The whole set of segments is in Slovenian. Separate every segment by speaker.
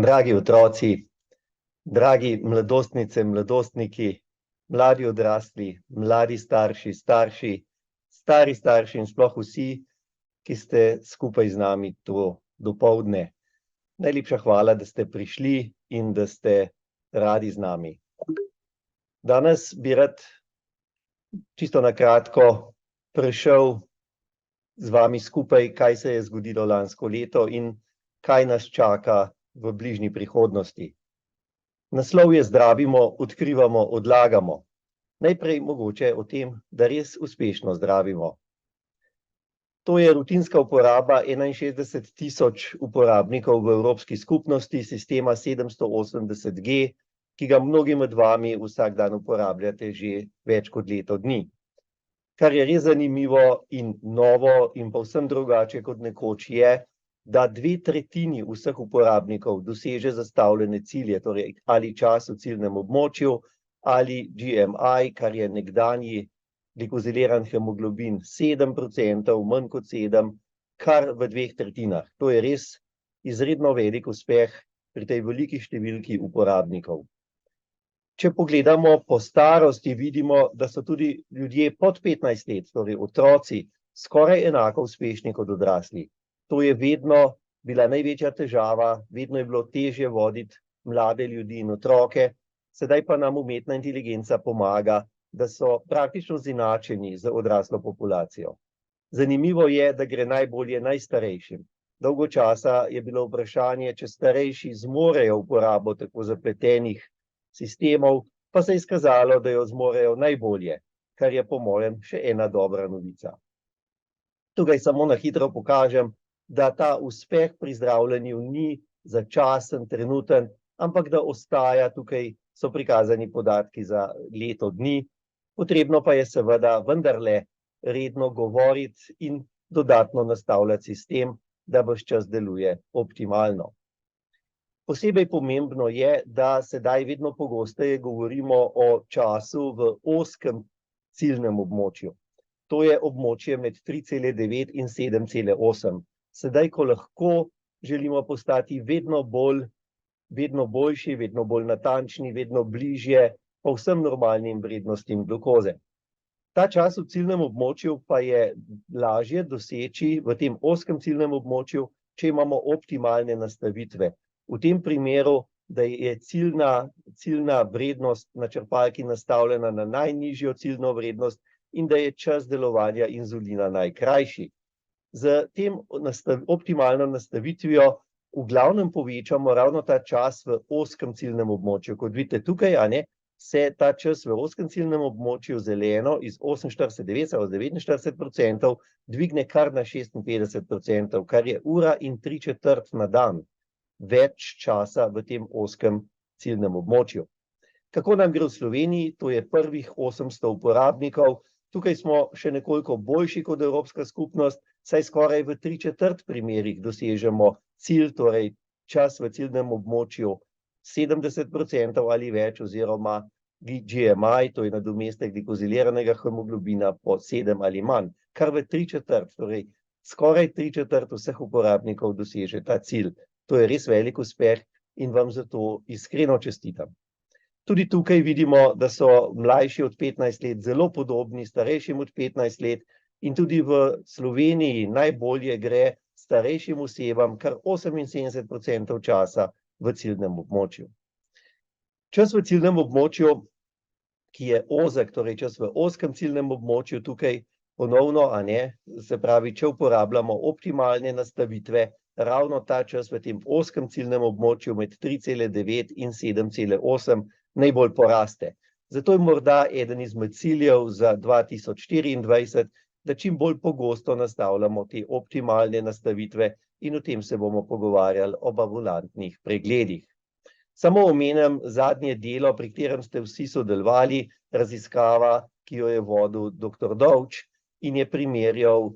Speaker 1: Dragi otroci, dragi mladostnice, mladostniki, mladi odrasli, mladi starši, stari starši in sploh vsi, ki ste skupaj z nami to dopoldne. Najlepša hvala, da ste prišli in da ste radi z nami. Danes bi rad čisto na kratko prešel z vami skupaj, kaj se je zgodilo lansko leto in kaj nas čaka v bližnji prihodnosti. Naslov je Zdravimo, odkrivamo, odlagamo. Najprej mogoče o tem, da res uspešno zdravimo. To je rutinska uporaba 61.000 uporabnikov v Evropski skupnosti sistema 780G, ki ga mnogi med vami vsak dan uporabljate že več kot leto dni. Kar je res zanimivo in novo in povsem drugače kot nekoč je, da 2/3 vseh uporabnikov doseže zastavljene cilje, torej ali čas v ciljnem območju, ali GMI, kar je nekdanji glikoziliran hemoglobin 7%, manj kot 7, kar v 2/3. To je res izredno velik uspeh pri tej veliki številki uporabnikov. Če pogledamo po starosti, vidimo, da so tudi ljudje pod 15 let, torej otroci, skoraj enako uspešni kot odrasli. To je vedno bila največja težava, vedno je bilo težje voditi mlade ljudi in otroke, sedaj pa nam umetna inteligenca pomaga, da so praktično izenačeni z odraslo populacijo. Zanimivo je, da gre najbolje najstarejšim. Dolgo časa je bilo vprašanje, če starejši zmorejo uporabo tako zapletenih sistemov, pa se je izkazalo, da jo zmorejo najbolje, kar je po mojem še ena dobra novica. Tukaj samo na hitro pokažem, da ta uspeh pri zdravljenju ni začasen, trenuten, ampak da ostaja, tukaj so prikazani podatki za leto dni. Potrebno pa je seveda vendarle redno govoriti in dodatno nastavljati sistem, da ves čas deluje optimalno. Posebej pomembno je, da sedaj vedno pogosteje govorimo o času v ozkem ciljnem območju. To je območje med 3,9 in 7,8. Sedaj, ko lahko želimo postati vedno boljši, vedno bolj natančni, vedno bližje povsem normalnim vrednostim glukoze. Ta čas v ciljnem območju pa je lažje doseči v tem ozkem ciljnem območju, če imamo optimalne nastavitve. V tem primeru, da je ciljna vrednost na črpalki nastavljena na najnižjo ciljno vrednost in da je čas delovanja inzulina najkrajši. Z tem optimalno nastavitvijo v glavnem povečamo ravno ta čas v ozkem ciljnem območju. Kot vidite tukaj, se ta čas v ozkem ciljnem območju zeleno iz 48,49% dvigne kar na 56%, kar je ura in 3/4 na dan več časa v tem ozkem ciljnem območju. Kako nam gre v Sloveniji? To je prvih 800 uporabnikov. Tukaj smo še nekoliko boljši kot Evropska skupnost, saj skoraj v 3/4 primerih dosežemo cilj, torej čas v ciljnem območju 70% ali več, oziroma GMI, to je nadomestek glikoziliranega hemoglobina po 7 ali manj, kar v 3/4, torej skoraj 3/4 vseh uporabnikov doseže ta cilj. To je res velik uspeh in vam za to iskreno čestitam. Tudi tukaj vidimo, da so mlajši od 15 let zelo podobni starejšim od 15 let in tudi v Sloveniji najbolje gre starejšim osebam kar 78% časa v ciljnem območju. Čas v ciljnem območju, ki je ozek, torej čas v ozkem ciljnem območju, tukaj ponovno, se pravi, če uporabljamo optimalne nastavitve, ravno ta čas v tem ozkem ciljnem območju med 3,9 in 7,8 najbolj poraste. Zato je morda eden izmed ciljev za 2024, da čim bolj pogosto nastavljamo te optimalne nastavitve in o tem se bomo pogovarjali ob ambulantnih pregledih. Samo omenim zadnje delo, pri katerem ste vsi sodelovali, raziskava, ki jo je vodil dr. Dovč in je primerjal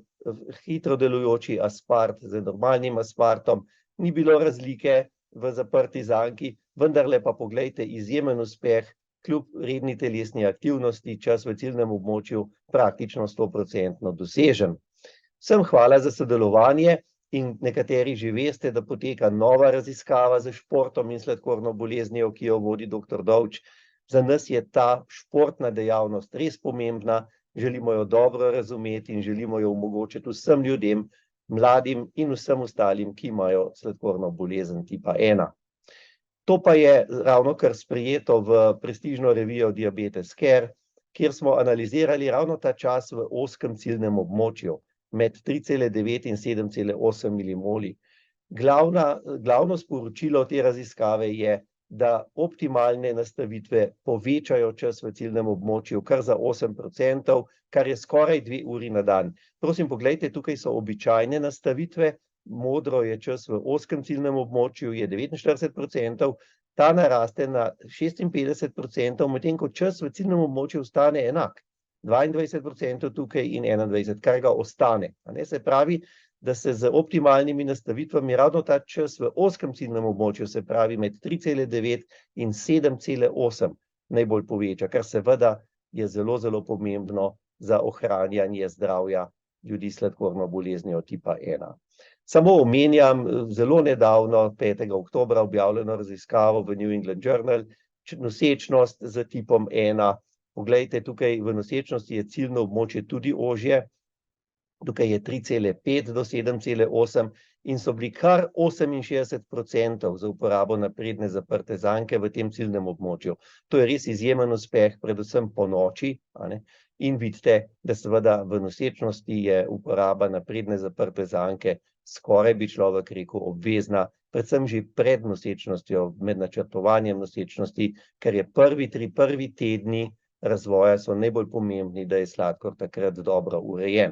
Speaker 1: hitro delujoči aspart z normalnim aspartom. Ni bilo razlike v zaprti zanki, vendarle pa poglejte, izjemen uspeh, kljub redni telesni aktivnosti, čas v ciljnem območju praktično 100% dosežen. Vsem hvala za sodelovanje in nekateri že veste, da poteka nova raziskava za športom in sladkorno boleznijo, ki jo vodi dr. Dovč. Za nas je ta športna dejavnost res pomembna, želimo jo dobro razumeti in želimo jo omogočiti vsem ljudem, mladim in vsem ostalim, ki imajo sladkorno bolezen tipa 1. To pa je ravnokar sprejeto v prestižno revijo Diabetes Care, kjer smo analizirali ravno ta čas v ozkem ciljnem območju, med 3,9 in 7,8 milimoli. Glavno sporočilo te raziskave je, da optimalne nastavitve povečajo čas v ciljnem območju kar za 8%, kar je skoraj 2 uri na dan. Prosim, poglejte, tukaj so običajne nastavitve, modro je čas v ozkem ciljnem območju, je 49%, ta naraste na 56%, medtem ko čas v ciljnem območju ostane enak. 22% tukaj in 21%, kar ga ostane. Se pravi, da se z optimalnimi nastavitvami ravno ta čas v ozkem ciljnem območju, se pravi med 3,9 in 7,8 najbolj poveča, kar seveda je zelo, zelo pomembno za ohranjanje zdravja ljudi s sladkorno boleznijo tipa 1. Samo omenjam zelo nedavno, 5. oktobra, objavljeno raziskavo v New England Journal, nosečnost z tipom 1. Poglejte, tukaj v nosečnosti je ciljno območje tudi ožje, tukaj je 3,5 do 7,8 in so bili kar 68% za uporabo napredne zaprte zanke v tem ciljnem območju. To je res izjemen uspeh, predvsem po noči, in vidite, da seveda v nosečnosti je uporaba napredne zaprte zanke skoraj, bi človek rekel, obvezna, predvsem že pred nosečnostjo, med načrtovanjem nosečnosti, ker je prvi tedni razvoja so najbolj pomembni, da je sladkor takrat dobro urejen.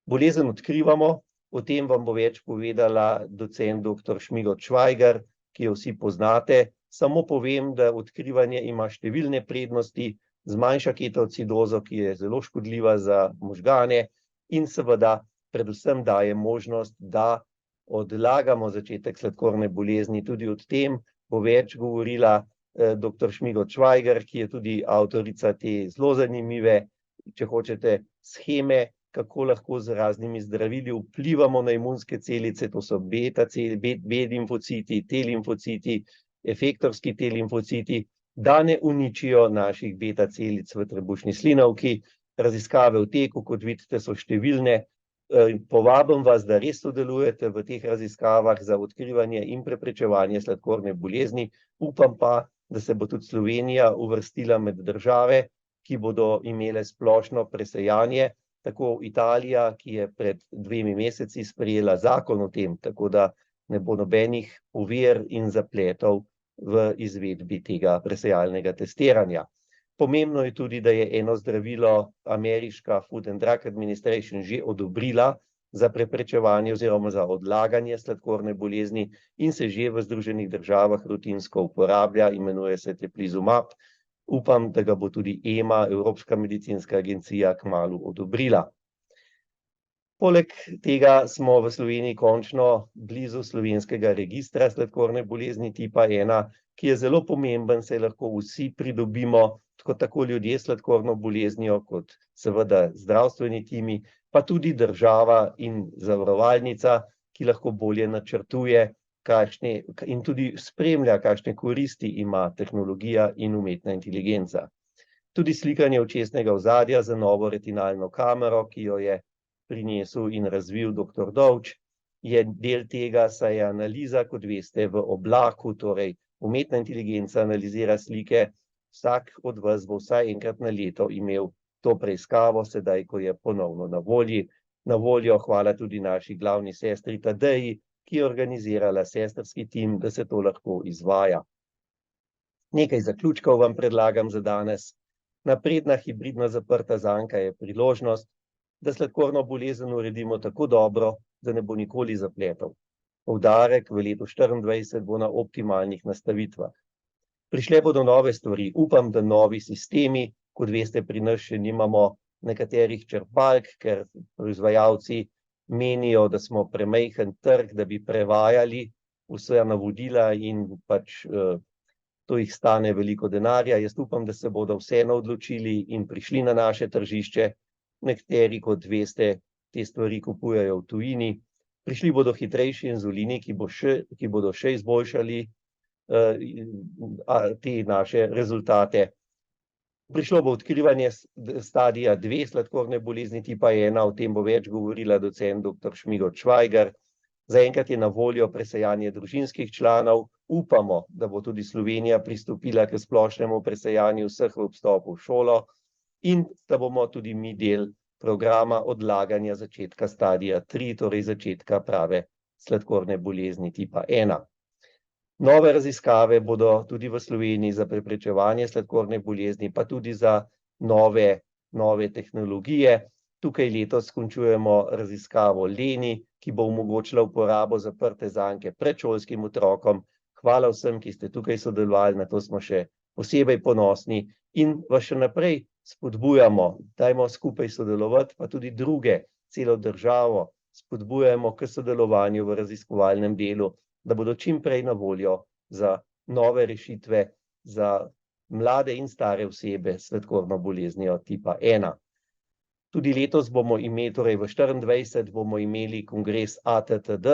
Speaker 1: Bolezen odkrivamo, o tem vam bo več povedala docent dr. Šmigoj Švajger, ki jo vsi poznate. Samo povem, da odkrivanje ima številne prednosti, zmanjša ketoacidozo, ki je zelo škodljiva za možgane, in seveda predvsem daje možnost, da odlagamo začetek sladkorne bolezni. Tudi o tem bo več govorila dr. Šmigoj Švajger, ki je tudi avtorica te zelo zanimive, če hočete, sheme, kako lahko z raznimi zdravili vplivamo na imunske celice, to so B-limfociti, T-limfociti, efektorski T-limfociti, da ne uničijo naših beta celic v trebušni slinavki. Raziskave v teku, kot vidite, so številne. Povabim vas, da res sodelujete v teh raziskavah za odkrivanje in preprečevanje sladkorne bolezni. Upam pa, da se bo tudi Slovenija uvrstila med države, ki bodo imele splošno presejanje, tako Italija, ki je pred 2 meseci sprejela zakon o tem, tako da ne bo nobenih ovir in zapletov v izvedbi tega presejalnega testiranja. Pomembno je tudi, da je eno zdravilo ameriška Food and Drug Administration že odobrila za preprečevanje oziroma za odlaganje sladkorne bolezni in se že v Združenih državah rutinsko uporablja, imenuje se Teplizumab. Upam, da ga bo tudi EMA, Evropska medicinska agencija, kmalu odobrila. Poleg tega smo v Sloveniji končno blizu slovenskega registra sladkorne bolezni tipa 1, ki je zelo pomemben, saj lahko vsi pridobimo, tako ljudje s sladkorno boleznijo, kot seveda zdravstveni timi, pa tudi država in zavarovalnica, ki lahko bolje načrtuje in tudi spremlja, kakšne koristi ima tehnologija in umetna inteligenca. Tudi slikanje očesnega ozadja za novo retinalno kamero, ki jo je prinesel in razvil dr. Dovč, je del tega, saj je analiza, kot veste, v oblaku, torej umetna inteligenca analizira slike. Vsak od vas bo vsaj enkrat na leto imel to preiskavo, sedaj, ko je ponovno na voljo. Hvala tudi naši glavni sestri Tadeji, ki je organizirala sestrski tim, da se to lahko izvaja. Nekaj zaključkov vam predlagam za danes. Napredna hibridna zaprta zanka je priložnost, da sladkorno bolezen uredimo tako dobro, da ne bo nikoli zapletov. Poudarek v letu 2024 bo na optimalnih nastavitvah. Prišle bodo nove stvari, upam, da novi sistemi, kot veste, pri nas še nimamo nekaterih črpalk, ker proizvajalci menijo, da smo premajhen trg, da bi prevajali vsa navodila in pač to jih stane veliko denarja. Jaz upam, da se bodo vseeno odločili in prišli na naše tržišče. Nekateri, kot veste, te stvari kupujejo v tujini. Prišli bodo hitrejši inzulini, ki bodo še izboljšali te naše rezultate. Prišlo bo odkrivanje stadija 2 sladkorne bolezni tipa 1, o tem bo več govorila docent dr. Šmigo Čvajgar. Zaenkrat je na voljo presejanje družinskih članov. Upamo, da bo tudi Slovenija pristopila k splošnemu presejanju vseh v vstopu v šolo in da bomo tudi mi del programa odlaganja začetka stadija 3, torej začetka prave sladkorne bolezni tipa 1. Nove raziskave bodo tudi v Sloveniji za preprečevanje sladkorne bolezni, pa tudi za nove tehnologije. Tukaj letos končujemo raziskavo Leni, ki bo omogočila uporabo zaprte zanke predšolskim otrokom. Hvala vsem, ki ste tukaj sodelovali, na to smo še posebej ponosni in vas še naprej spodbujamo, dajmo skupaj sodelovati, pa tudi druge, celo državo spodbujamo k sodelovanju v raziskovalnem delu, da bodo čim prej na voljo za nove rešitve za mlade in stare osebe s sladkorno boleznijo tipa 1. Tudi letos bomo imeli, torej v 2024 bomo imeli kongres ATTD,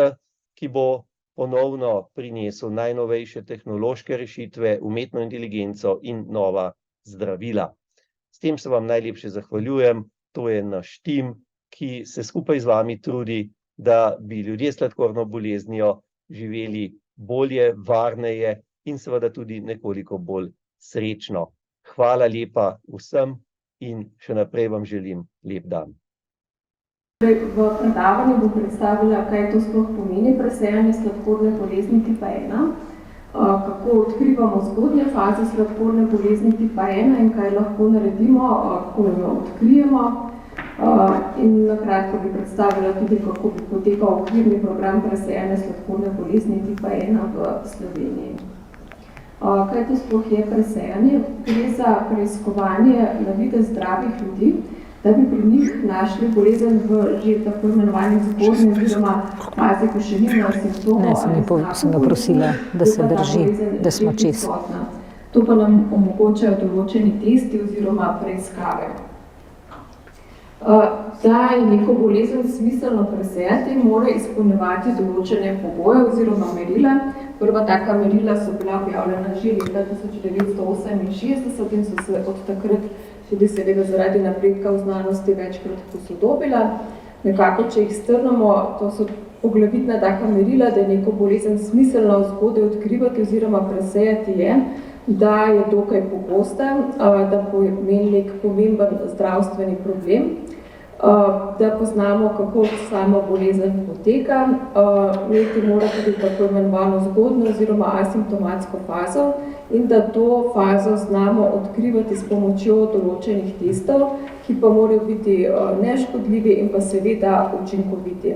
Speaker 1: ki bo ponovno prinesel najnovejše tehnološke rešitve, umetno inteligenco in nova zdravila. S tem se vam najlepše zahvaljujem, to je naš tim, ki se skupaj z vami trudi, da bi ljudje s sladkorno boleznijo živeli bolje, varneje in seveda tudi nekoliko bolj srečno. Hvala lepa vsem in še naprej vam želim lep dan.
Speaker 2: V predavanju bo predstavila, kaj to sploh pomeni presejanje sladkorne bolezni tipa 1, kako odkrivamo zgodnje faze sladkorne bolezni tipa 1 in kaj lahko naredimo, ko jo odkrijemo. In na kratko bi predstavila tudi, kako bi potekal okvirni program presejanja sladkorne bolezni tipa 1 v Sloveniji. Kaj to sploh je presejanje? Gre za preiskovanje na videz zdravih ljudi, da bi pri njih našli bolezen v že tako imenovanih zgodnji oziroma fazi, ko še nimajo simptomov.
Speaker 3: Ne, sem ga prosila, da se drži, da smo čez.
Speaker 2: To pa nam omogočajo določeni testi oziroma preiskave. Da je neko bolezen smiselno presejati, mora izpolnjevati določene pogoje oziroma merila. Prva taka merila so bila objavljena že leta 1968 in so se od takrat tudi seveda zaradi napredka v znanosti večkrat posodobila. Nekako, če jih strnemo, to so poglavitna taka merila, da je neko bolezen smiselno zgodaj odkrivati oziroma presejati je, da je dokaj pogosta, da pomeni nek pomemben zdravstveni problem, da poznamo, kako sama bolezen poteka, imeti mora tudi tako imenovano zgodno oziroma asimptomatsko fazo in da to fazo znamo odkrivati s pomočjo določenih testov, ki pa morajo biti neškodljivi in pa seveda učinkoviti.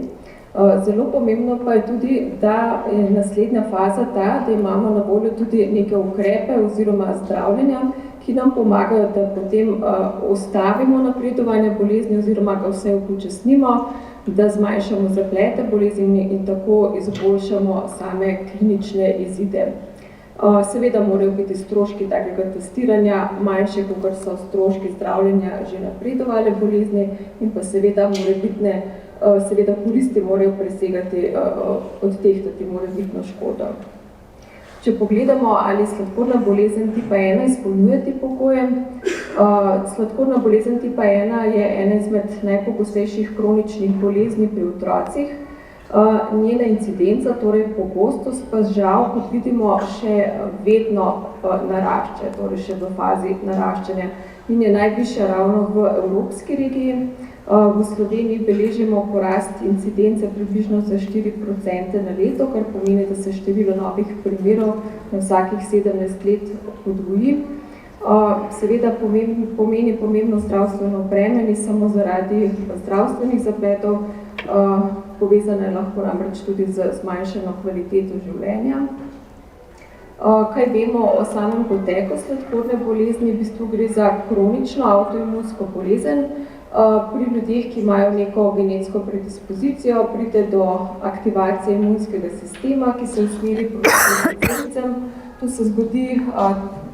Speaker 2: Zelo pomembno pa je tudi, da je naslednja faza ta, da imamo na voljo tudi neke ukrepe oziroma zdravljenja, ki nam pomagajo, da potem ustavimo napredovanje bolezni oziroma ga vse upočasnimo, da zmanjšamo zaplete bolezni in tako izboljšamo same klinične izide. Seveda morajo biti stroški takega testiranja manjše, kot so stroški zdravljenja že napredovale bolezni in pa seveda seveda koristi morajo presegati odtehtati morebitno škodo. Če pogledamo, ali sladkorna bolezen tipa 1 izpolnjuje te pogoje, sladkorna bolezen tipa 1 je ena izmed najpogostejših kroničnih bolezni pri otrocih. Njena incidenca, torej pogostost, pa žal, kot vidimo, še vedno narašča, torej še v fazi naraščanja in je najvišja ravno v evropski regiji. V Sloveniji beležimo porast incidence približno za 4% na leto, kar pomeni, da se število novih primerov na vsakih 17 let podvoji. Seveda pomeni pomembno zdravstveno breme, ne samo zaradi zdravstvenih zapletov, povezane lahko namreč tudi z zmanjšano kvaliteto življenja. Kaj vemo o samem poteku sladkorne bolezni? V bistvu gre za kronično avtoimunsko bolezen. Pri ljudeh, ki imajo neko genetsko predispozicijo, pride do aktivacije imunskega sistema, ki se usmeri proti posljedicam. Tu se zgodi,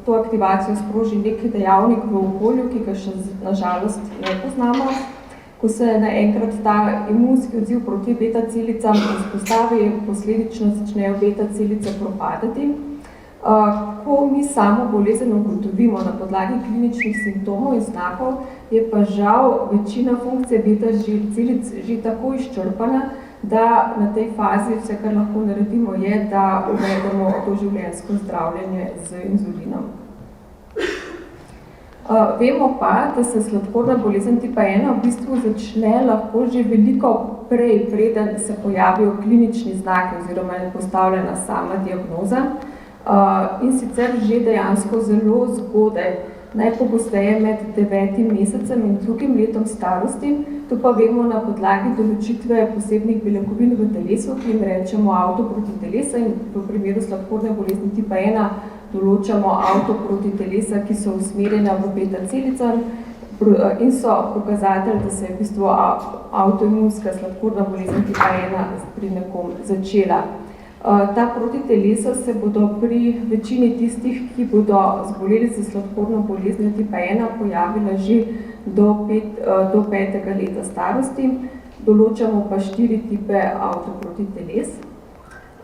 Speaker 2: to aktivacijo sproži neki dejavnik v okolju, ki ga še na žalost ne poznamo. Ko se naenkrat ta imunski odziv proti beta celicam vzpostavi, posledično začnejo beta celice propadati. Ko mi samo bolezen ugotovimo na podlagi kliničnih simptomov in znakov, je pa žal večina funkcije beta celic že tako izčrpana, da na tej fazi vse, kar lahko naredimo, je, da uvedemo doživljenjsko zdravljenje z inzulinom. Vemo pa, da se sladkorna bolezen tipa 1 v bistvu začne lahko že veliko prej, preden se pojavijo klinični znaki oziroma je postavljena sama diagnoza. In sicer že dejansko zelo zgodaj, najpogosteje med 9. mesecem in 2. letom starosti. To pa vemo na podlagi določitve posebnih beljakovin v telesu, ki jim rečemo avtoprotitelesa, in v primeru sladkorne bolezni tipa 1 določamo avtoprotitelesa, ki so usmerjena v beta celice in so pokazatelj, da se je v bistvu avtoimunska sladkorna bolezen tipa 1 pri nekom začela. Ta protitelesa se bodo pri večini tistih, ki bodo zboleli za sladkorno boleznijo tipa 1, pojavila že do 5. leta starosti. Določamo pa 4 tipe avtoprotiteles.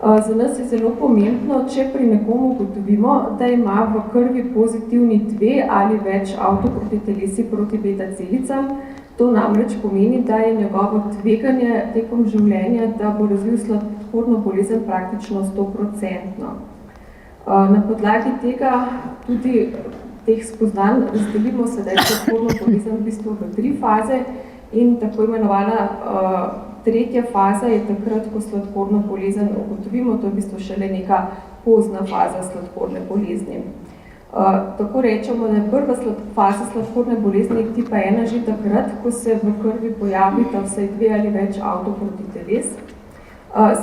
Speaker 2: Za nas je zelo pomembno, če pri nekomu ugotovimo, da ima v krvi pozitivni 2 ali več avtoprotitelesi proti beta celicam. To namreč pomeni, da je njegovo tveganje tekom življenja, da bo razvil sladkorno bolezen praktično 100%. Na podlagi tega tudi teh spoznanj razdelimo sedaj sladkorno bolezen v bistvu v 3 faze in tako imenovana tretja faza je takrat, ko sladkorno bolezen ugotovimo, to je v bistvu šele neka pozna faza sladkorne bolezni. Tako rečemo, da je prva faza sladkorne bolezni tipa 1 že takrat, ko se v krvi pojavita vsaj 2 ali več avtoprotiteles.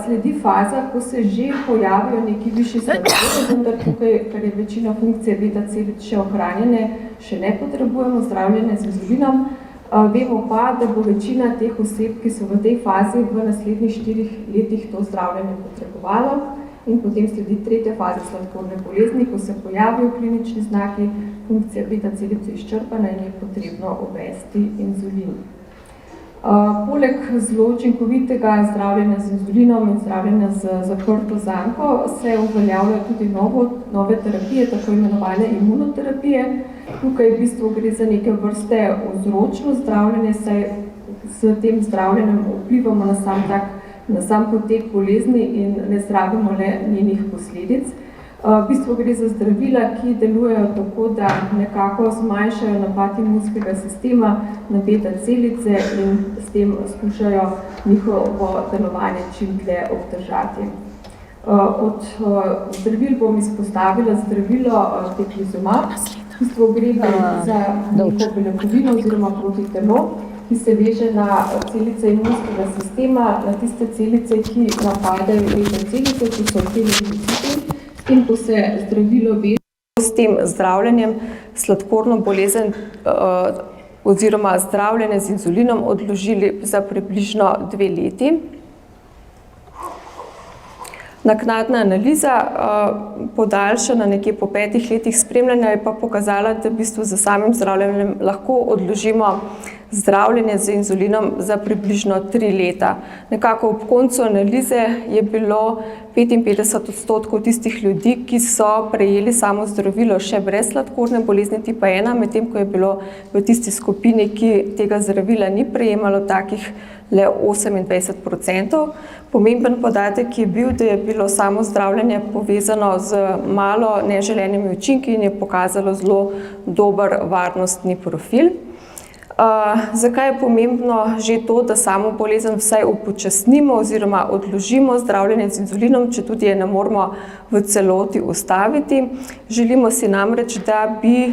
Speaker 2: Sledi faza, ko se že pojavijo neki višji sladkorni, vendar tukaj, ker je večina funkcije beta celic še ohranjene, še ne potrebujemo zdravljenja z inzulinom. Vemo pa, da bo večina teh oseb, ki so v tej fazi, v naslednjih 4 letih to zdravljenje potrebovalo. In potem sledi tretja faza sladkorne bolezni, ko se pojavijo klinični znaki, funkcija beta celic je izčrpana in je potrebno uvesti inzulin. Poleg zelo učinkovitega zdravljenja z inzulinom in zdravljenja z zaprto zanko se uveljavljajo tudi nove terapije, tako imenovane imunoterapije. Tukaj v bistvu gre za neke vrste vzročno zdravljenje, saj s tem zdravljenjem vplivamo na sam potek bolezni in ne zdravimo le njenih posledic. V bistvu gre za zdravila, ki delujejo tako, da nekako zmanjšajo napad imunskega sistema na beta celice in s tem skušajo njihovo delovanje čim dlje obdržati. Od zdravil bom izpostavila zdravilo teklizumab. V bistvu gre za neko beljakovino oziroma protitelo, ki se veže na celice imunskega sistema, na tiste celice, ki napadajo beta celice, ki so televiziti. In ko se zdravilo veže s tem zdravljenjem, sladkorno bolezen oziroma zdravljenje z inzulinom odložili za približno 2 leti. Naknadna analiza, podaljšana nekje po 5 letih spremljanja, je pa pokazala, da v bistvu za samim zdravljenjem lahko odložimo zdravljenje z inzulinom za približno 3 leta. Nekako ob koncu analize je bilo 55% tistih ljudi, ki so prejeli samo zdravilo še brez sladkorne bolezni tipa 1, medtem ko je bilo v tisti skupini, ki tega zdravila ni prejemalo, takih le 28%. Pomemben podatek je bil, da je bilo samo zdravljenje povezano z malo neželenimi učinki in je pokazalo zelo dober varnostni profil. Zakaj je pomembno že to, da samo bolezen vsaj upočasnimo oziroma odložimo zdravljenje z inzulinom, če tudi je ne moramo v celoti ustaviti. Želimo si namreč, da bi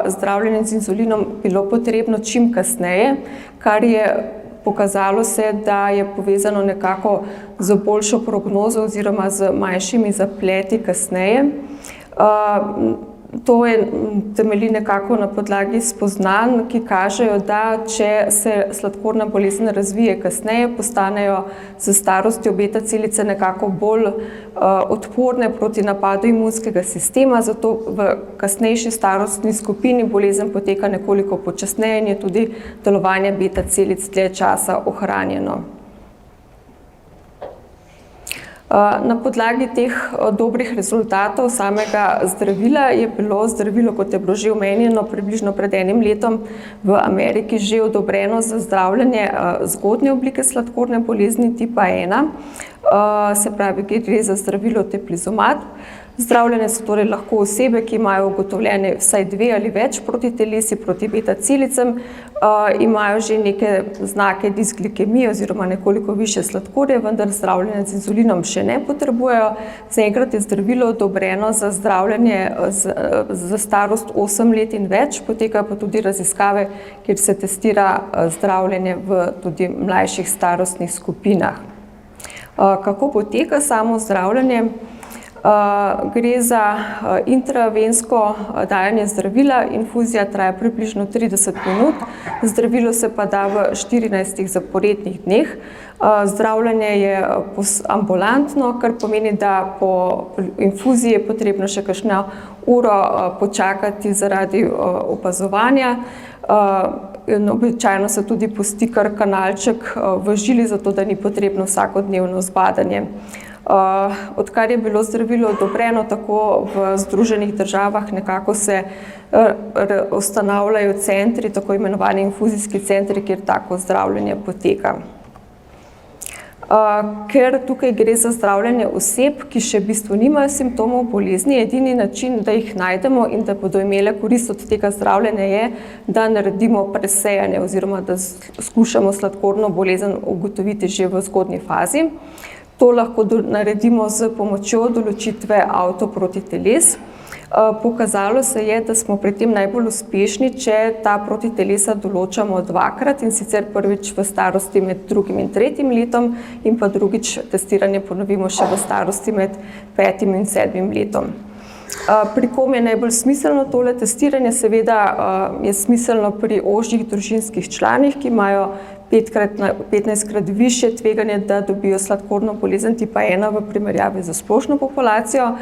Speaker 2: zdravljenje z inzulinom bilo potrebno čim kasneje, kar je pokazalo se, da je povezano nekako z boljšo prognozo oziroma z manjšimi zapleti kasneje. To je temelji nekako na podlagi spoznanj, ki kažejo, da če se sladkorna bolezen razvije kasneje, postanejo z starostjo beta celice nekako bolj odporne proti napadu imunskega sistema, zato v kasnejši starostni skupini bolezen poteka nekoliko počasneje in je tudi delovanje beta celic dlje časa ohranjeno. Na podlagi teh dobrih rezultatov samega zdravila je bilo zdravilo, kot je bilo že omenjeno, približno pred 1 letom v Ameriki že odobreno za zdravljenje zgodnje oblike sladkorne bolezni tipa 1, se pravi, gre za zdravilo teplizumab. Zdravljene so torej lahko osebe, ki imajo ugotovljene vsaj 2 ali več protitelesi proti beta celicam, imajo že neke znake disglikemije oziroma nekoliko više sladkorja, vendar zdravljenje z inzulinom še ne potrebujejo. Zaenkrat je zdravilo odobreno za zdravljenje za starost 8 let in več, potekajo pa tudi raziskave, kjer se testira zdravljenje v tudi mlajših starostnih skupinah. Kako poteka samo zdravljenje? Gre za intravensko dajanje zdravila, infuzija traja približno 30 minut, zdravilo se pa da v 14 zaporednih dneh. Zdravljenje je ambulantno, kar pomeni, da po infuziji je potrebno še kakšno uro počakati zaradi opazovanja. Običajno se tudi pusti kar kanalček v žili, zato da ni potrebno vsakodnevno zbadanje. Odkar je bilo zdravilo odobreno tako v Združenih državah, nekako se ustanavljajo centri, tako imenovani infuzijski centri, kjer tako zdravljenje poteka. Ker tukaj gre za zdravljenje oseb, ki še v bistvu nimajo simptomov bolezni, edini način, da jih najdemo in da bodo imele korist od tega zdravljenja je, da naredimo presejanje oziroma da skušamo sladkorno bolezen ugotoviti že v zgodnji fazi. To lahko naredimo z pomočjo določitve avtoprotiteles. Pokazalo se je, da smo pri tem najbolj uspešni, če ta protitelesa določamo 2-krat, in sicer prvič v starosti med 2. in 3. letom in pa drugič testiranje ponovimo še v starosti med 5. in 7. letom. Pri kom je najbolj smiselno tole testiranje? Seveda je smiselno pri ožjih družinskih članih, ki imajo 15-krat više tveganje, da dobijo sladkorno bolezen tipa 1 v primerjavi z splošno populacijo.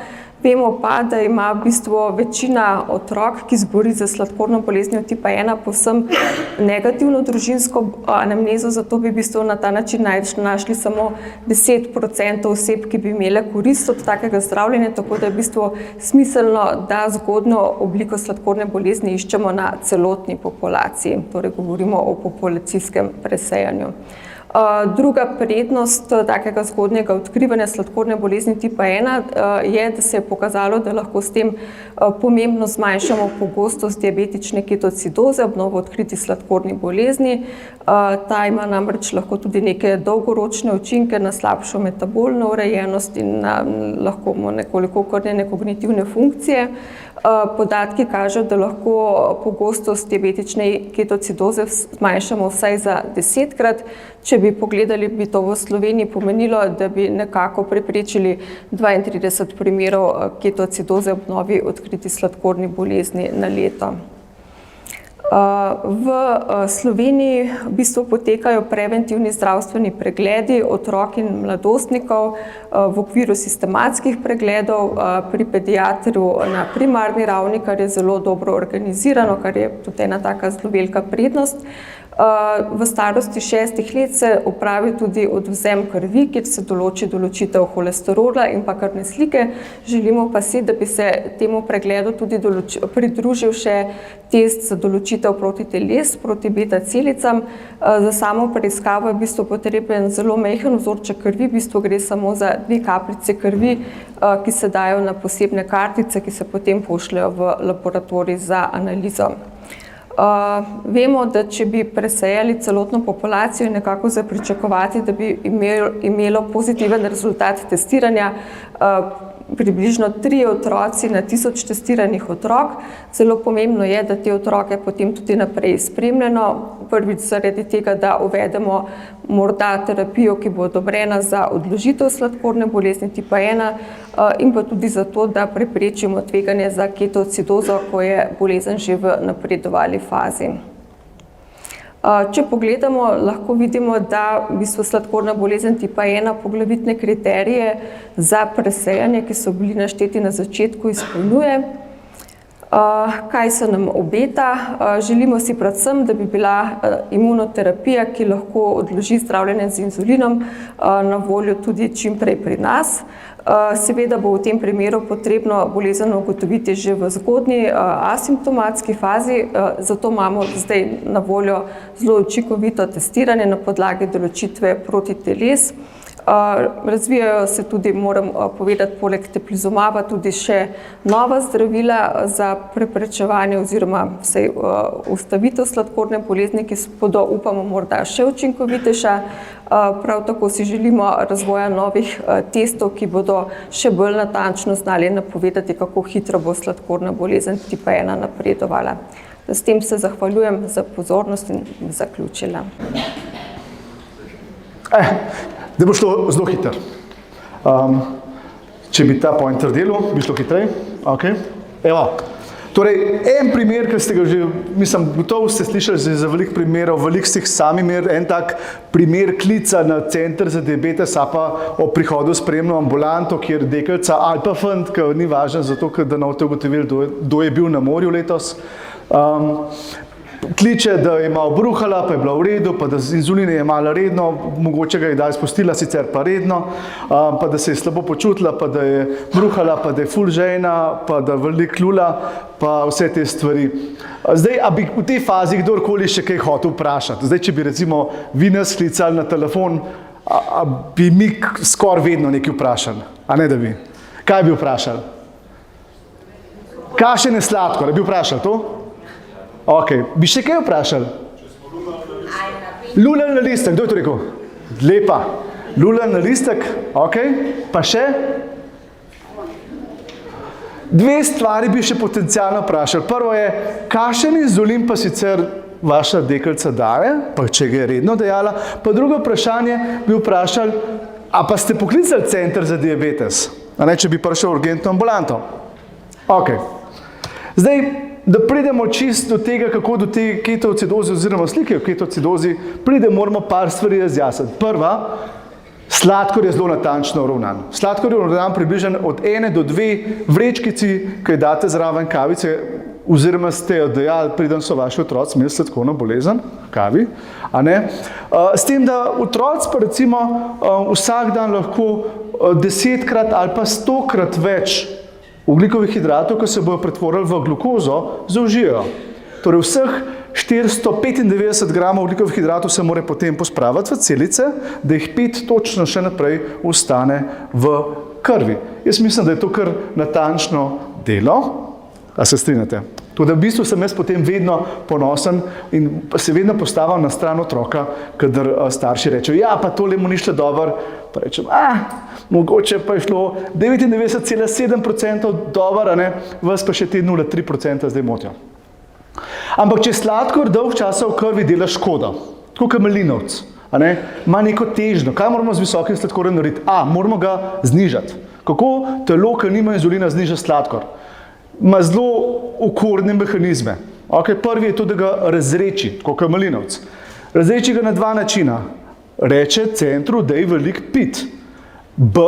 Speaker 2: Vemo pa, da ima v bistvu večina otrok, ki zboli za sladkorno boleznijo tipa 1, povsem negativno družinsko anamnezo, zato bi v bistvu na ta način našli samo 10% oseb, ki bi imele korist od takega zdravljenja, tako da je v bistvu smiselno, da zgodnjo obliko sladkorne bolezni iščemo na celotni populaciji, torej govorimo o populacijskem presejanju. Druga prednost takega zgodnjega odkrivanja sladkorne bolezni tipa 1 je, da se je pokazalo, da lahko s tem pomembno zmanjšamo pogostost diabetične ketocidoze ob novo odkriti sladkorni bolezni. Ta ima namreč lahko tudi neke dolgoročne učinke na slabšo metabolno urejenost in na lahko nekoliko okrnjene kognitivne funkcije. Podatki kažejo, da lahko pogostost diabetične ketocidoze zmanjšamo vsaj za 10-krat. Če bi pogledali, bi to v Sloveniji pomenilo, da bi nekako preprečili 32 primerov ketocidoze ob novi odkriti sladkorni bolezni na leto. V Sloveniji v bistvu potekajo preventivni zdravstveni pregledi otrok in mladostnikov v okviru sistematskih pregledov pri pediatru na primarni ravni, kar je zelo dobro organizirano, kar je tudi ena taka zelo velika prednost. V starosti 6 let se opravi tudi odvzem krvi, kjer se določitev holesterola in pa krvne slike. Želimo pa si, da bi se temu pregledu tudi pridružil še test za določitev protiteles proti beta celicam. Za samo preiskavo je v bistvu potreben zelo majhen vzorček krvi, v bistvu gre samo za 2 kapljice krvi, ki se dajo na posebne kartice, ki se potem pošljejo v laboratorij za analizo. Vemo, da če bi presejali celotno populacijo, nekako za pričakovati, da bi imelo pozitiven rezultat testiranja, približno 3 otroci na 1000 testiranih otrok. Zelo pomembno je, da te otroke potem tudi naprej spremljeno. Prvič zaradi tega, da uvedemo morda terapijo, ki bo odobrena za odložitev sladkorne bolezni tipa 1 in pa tudi zato, da preprečimo tveganje za ketoacidozo, ko je bolezen že v napredovali fazi. Če pogledamo, lahko vidimo, da v bistvu sladkorna bolezen tipa 1 poglavitne kriterije za presejanje, ki so bili našteti na začetku, izpolnjuje. Kaj se nam obeta? Želimo si predvsem, da bi bila imunoterapija, ki lahko odloži zdravljenje z inzulinom, na voljo tudi čim prej pri nas. Seveda bo v tem primeru potrebno bolezen ugotoviti že v zgodnji asimptomatski fazi, zato imamo zdaj na voljo zelo učinkovito testiranje na podlagi določitve protiteles. Razvijajo se tudi, moram povedati, poleg teplizumaba tudi še nova zdravila za preprečevanje oziroma vsaj ustavitev sladkorne bolezni, ki bodo, upamo, morda še učinkovitejša. Prav tako si želimo razvoja novih testov, ki bodo še bolj natančno znali napovedati, kako hitro bo sladkorna bolezen tipa 1 napredovala. S tem se zahvaljujem za pozornost in zaključila.
Speaker 4: Da bo šlo zelo hitro. Če bi ta pointer delal, bi šlo hitrej. Okay. Evo. Torej, en primer, ki ste ga že, mislim, gotovo ste slišali za veliko primerov, veliko ste jih sami imeli, en tak primer klica na center za diabetes, a pa o prihodu spremno ambulanto, kjer deklica ali pa fant, ki ni važen, zato ker da note ugotovili, kdo je bil na morju letos. Kliče, da je malo bruhala, pa je bila v redu, pa da inzulin je jemala redno, mogoče ga je daj spustila, sicer pa redno, pa da se je slabo počutila, pa da je bruhala, pa da je ful žejna, pa da veliko lula, pa vse te stvari. Zdaj, a bi v tej fazi kdorkoli še kaj hotel vprašati? Zdaj, če bi recimo vi nas sklicali na telefon, a bi mi skoraj vedno nekaj vprašali, a ne da bi? Kaj bi vprašali? Kakšen je sladkor? Bi vprašali to? Ok, bi še kaj vprašali? Lulen na listek, kdo je to rekel? Lepa. Lulen na listek, ok, pa še? Dve stvari bi še potencialno vprašali. Prvo je, kakšen inzulin pa sicer vaša deklica daje, pa če ga je redno dajala, pa drugo vprašanje bi vprašali, a pa ste poklicali center za diabetes, a ne, če bi prišel urgentno ambulanto? Ok. Zdaj, da pridemo čisto do tega, kako do te ketoacidoze oziroma slike o ketoacidozi pride, moramo par stvari razjasniti. Prva, sladkor je zelo natančno uravnan. Sladkor je uravnan približno od 1 do 2 vrečkici, ki jo date zraven kavice, oziroma ste jo dajali, preden so vaši otroci imeli sladkorno bolezen, kavi, a ne? S tem, da otroci pa recimo vsak dan lahko 10-krat ali pa 100-krat več ogljikovih hidratov, ki se bodo pretvorili v glukozo, zaužijejo. Torej vseh 495 gramov ogljikovih hidratov se mora potem pospraviti v celice, da jih 5 točno še naprej ostane v krvi. Jaz mislim, da je to kar natančno delo, a se strinjate? Tudi v bistvu sem jaz potem vedno ponosen in se vedno postavim na stran otroka, kadar starši rečejo, ja, pa tole mu ni šlo dobro, pa rečem, mogoče pa je šlo 99,7% dobro, a ne, vas pa še te 0,3% zdaj motijo. Ampak če sladkor dolg časa v krvi dela škodo, tako kot malinovec, a ne, ima neko težno, kaj moramo z visokim sladkorjem narediti? Moramo ga znižati. Kako telo, ki nima inzulina, zniža sladkor? Ima zelo okorne mehanizme. Okay, prvi je to, da ga razreči, tako kot malinovec. Razreči ga na 2 načina. Reče centru, da je veliko pit. B,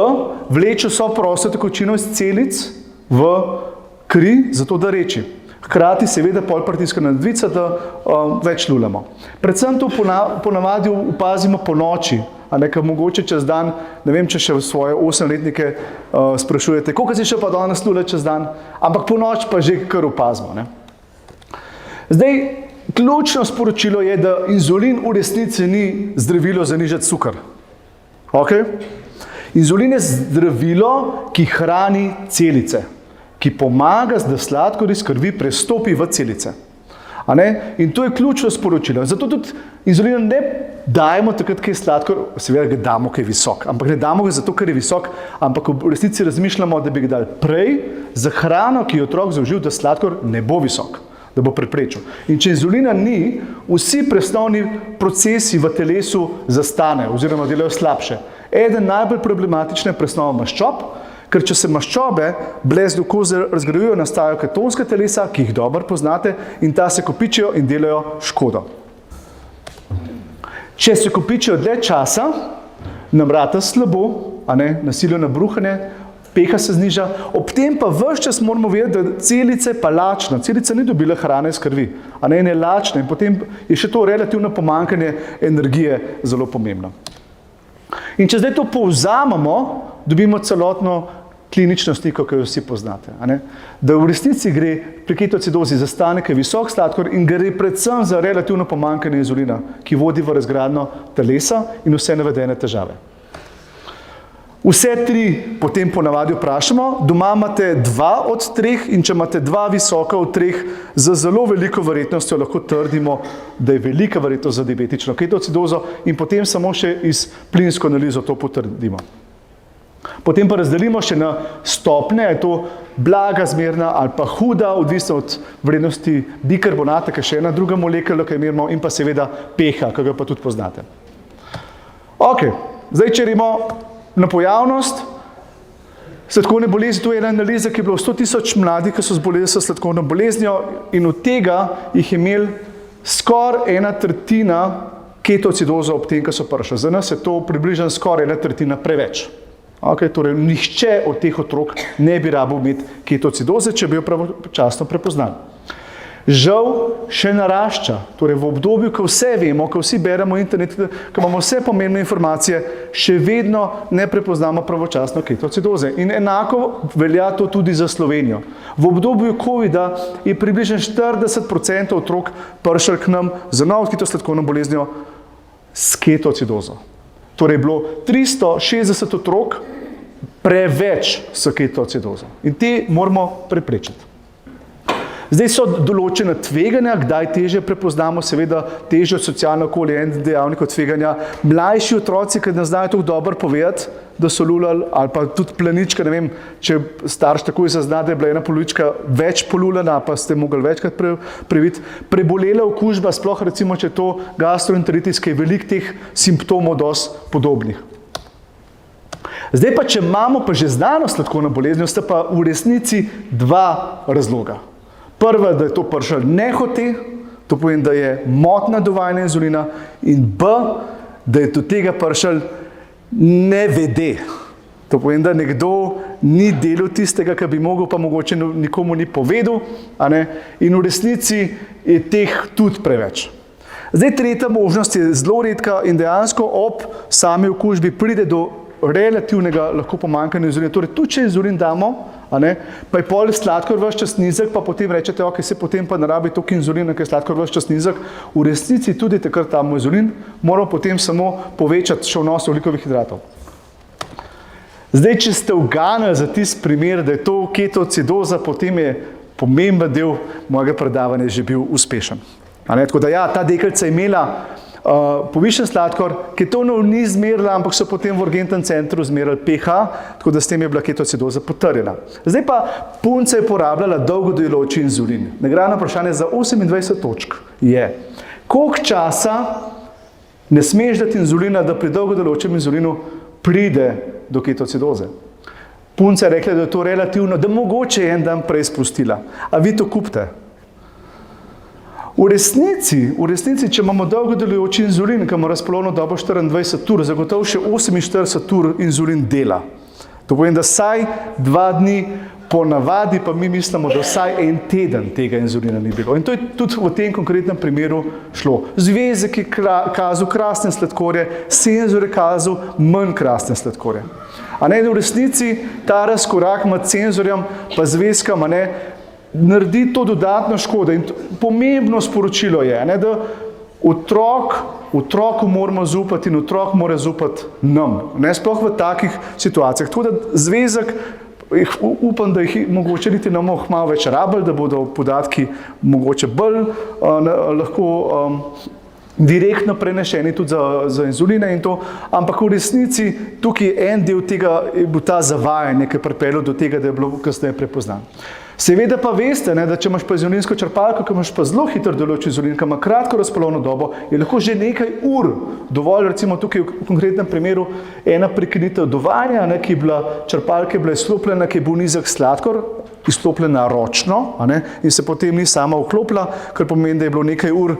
Speaker 4: vleče vso prosto tekočino iz celic v kri, zato da reči. Hkrati seveda pol pritiska na ledvico, da več lulamo. Predvsem to ponavadi opazimo po noči, a nekaj mogoče čez dan, ne vem, če še v svoje 8-letnike sprašujete, koliko si še pa danes lule čez dan, ampak po noč pa že kar opazimo. Ne? Zdaj, ključno sporočilo je, da inzulin v resnici ni zdravilo za nižati cukor. Okay? Inzulin je zdravilo, ki hrani celice, ki pomaga, da sladkor iz krvi prestopi v celice. A ne? In to je ključno sporočilo. Zato tudi inzulina ne dajemo takrat, ko je sladkor, seveda ga damo, ko je visok, ampak ne damo ga zato, ker je visok, ampak v resnici razmišljamo, da bi ga dali prej za hrano, ki je otrok zaužil, da sladkor ne bo visok, da bo preprečil. In če inzulina ni, vsi presnovni procesi v telesu zastanejo oziroma delajo slabše. Eden najbolj problematične presnova maščob, ker če se maščobe brez glukoze razgrajujejo, nastajajo ketonska telesa, ki jih dobro poznate, in ta se kopičijo in delajo škodo. Če se kopičijo dlje časa, nam rata slabo, nasiljo na bruhanje, pH se zniža, ob tem pa ves čas moramo vedeti, da celica je pa lačna. Celica ni dobila hrane iz krvi, in je lačna, in potem je še to relativno pomanjkanje energije zelo pomembno. In če zdaj to povzamemo, dobimo celotno klinično sliko, ki jo vsi poznate. Da v resnici gre pri ketocidozi za stanje, ki je visok sladkor in gre predvsem za relativno pomanjkanje inzulina, ki vodi v razgradnjo telesa in vse navedene težave. Vse tri potem ponavadi vprašamo, doma imate 2 od 3 in če imate 2 visoka od 3, z zelo veliko verjetnostjo lahko trdimo, da je velika verjetnost za diabetično ketocidozo in potem samo še iz plinsko analizo to potrdimo. Potem pa razdelimo še na stopnje, je to blaga, zmerna ali pa huda, odvisno od vrednosti bikarbonata, ki je še ena druga molekula, ki jo merimo, in pa seveda pH, ki ga pa tudi poznate. Ok, zdaj če gremo na pojavnost sladkorne bolezni, to je ena analiza, ki je bila 100 000 mladih, ki so zboleli s sladkorno boleznijo in od tega jih je imeli skoraj 1/3 ketocidozo ob tem, ko so prišli. Za nas je to približno skoraj 1/3 preveč. Torej, nihče od teh otrok ne bi rabil imeti ketocidoze, če bi jo pravočasno prepoznali. Žal še narašča, torej v obdobju, ko vse vemo, ko vsi beremo internet, ko imamo vse pomembne informacije, še vedno ne prepoznamo pravočasno ketocidoze. In enako velja to tudi za Slovenijo. V obdobju COVID-a je približno 40% otrok prišlo k nam z novo sladkorno boleznijo s ketocidozo. Torej je bilo 360 otrok preveč s ketocidozo. In te moramo preprečiti. Zdaj so določena tveganja, kdaj težje prepoznamo, seveda težje socialno okolje, en dejavnik od tveganja. Mlajši otroci, ki ne znajo tako dobro povedati, da so lulali, ali pa tudi plenička, ne vem, če starš takoj zazna, da je bila ena polovička več polulana, pa ste mogli večkrat previti. Prebolela okužba, sploh recimo, če je to gastroenteritis, ki je veliko teh simptomov dosti podobnih. Zdaj pa, če imamo pa že znano sladkorno boleznijo, sta pa v resnici 2 razloga. Prva, da je to prišlo nehote, to pomeni, da je motnja dovajanja inzulina, in B, da je do tega prišlo nevede. To pomeni, da nekdo ni delal tistega, kar bi mogel, pa mogoče nikomu ni povedal, in v resnici je teh tudi preveč. Zdaj, tretja možnost je zelo redka in dejansko ob sami okužbi pride do relativnega lahko pomanjkanja inzulina. Torej, tudi če inzulin damo, pa je pol sladkor ves čas nizek, pa potem rečete, ok, se potem pa ne rabi toliko inzulina, ker je sladkor ves čas nizek. V resnici tudi takrat damo inzulin, moramo potem samo povečati še vnos ogljikovih hidratov. Zdaj, če ste uganili za tisti primer, da je to ketocidoza, potem je pomemben del mojega predavanja že bil uspešen. Tako da ja, ta deklica je imela povišen sladkor, ketonov ni zmerila, ampak so potem v urgentnem centru zmerili pH, tako da s tem je bila ketocidoza potrjena. Zdaj pa punca je porabljala dolgo delujoči inzulin. Nagradno vprašanje za 28 točk je, koliko časa ne smeš dati inzulina, da pri dolgo delujočem inzulinu pride do ketocidoze. Punca je rekla, da je to relativno, da mogoče je en dan prej spustila. A vi to kupite? V resnici, če imamo dolgo delujoči inzulin, ki ima razpolovno dobo 24 ur, zagotovo še 48 ur inzulin dela. To pomeni, da vsaj 2 dni, po navadi pa mi mislimo, da vsaj 1 teden tega inzulina ni bilo. In to je tudi v tem konkretnem primeru šlo. Zvezek je kazal krasne sladkorje, senzor je kazal manj krasne sladkorje. V resnici ta razkorak med senzorjem pa zvezkom naredi to dodatno škodo. In pomembno sporočilo je, da otroku moramo zaupati in otrok mora zaupati nam, sploh v takih situacijah. Tako da zvezek upam, da jih mogoče niti ne bomo malo več rabili, da bodo podatki mogoče bolj lahko direktno prenešeni tudi za inzuline in to, ampak v resnici tukaj en del tega je bil ta zavajanje, ki je pripeljal do tega, da je bilo kasneje prepoznan. Seveda pa veste, da če imaš pa inzulinsko črpalko, ki imaš pa zelo hitro določen inzulin, ki ima kratko razpolovno dobo, je lahko že nekaj ur dovolj, recimo tukaj v konkretnem primeru ena prekinitev dovajanja, ki je bila, črpalka je bila izklopljena, ki je bil nizek sladkor, izklopljena ročno, in se potem ni sama vklopila, kar pomeni, da je bilo nekaj ur,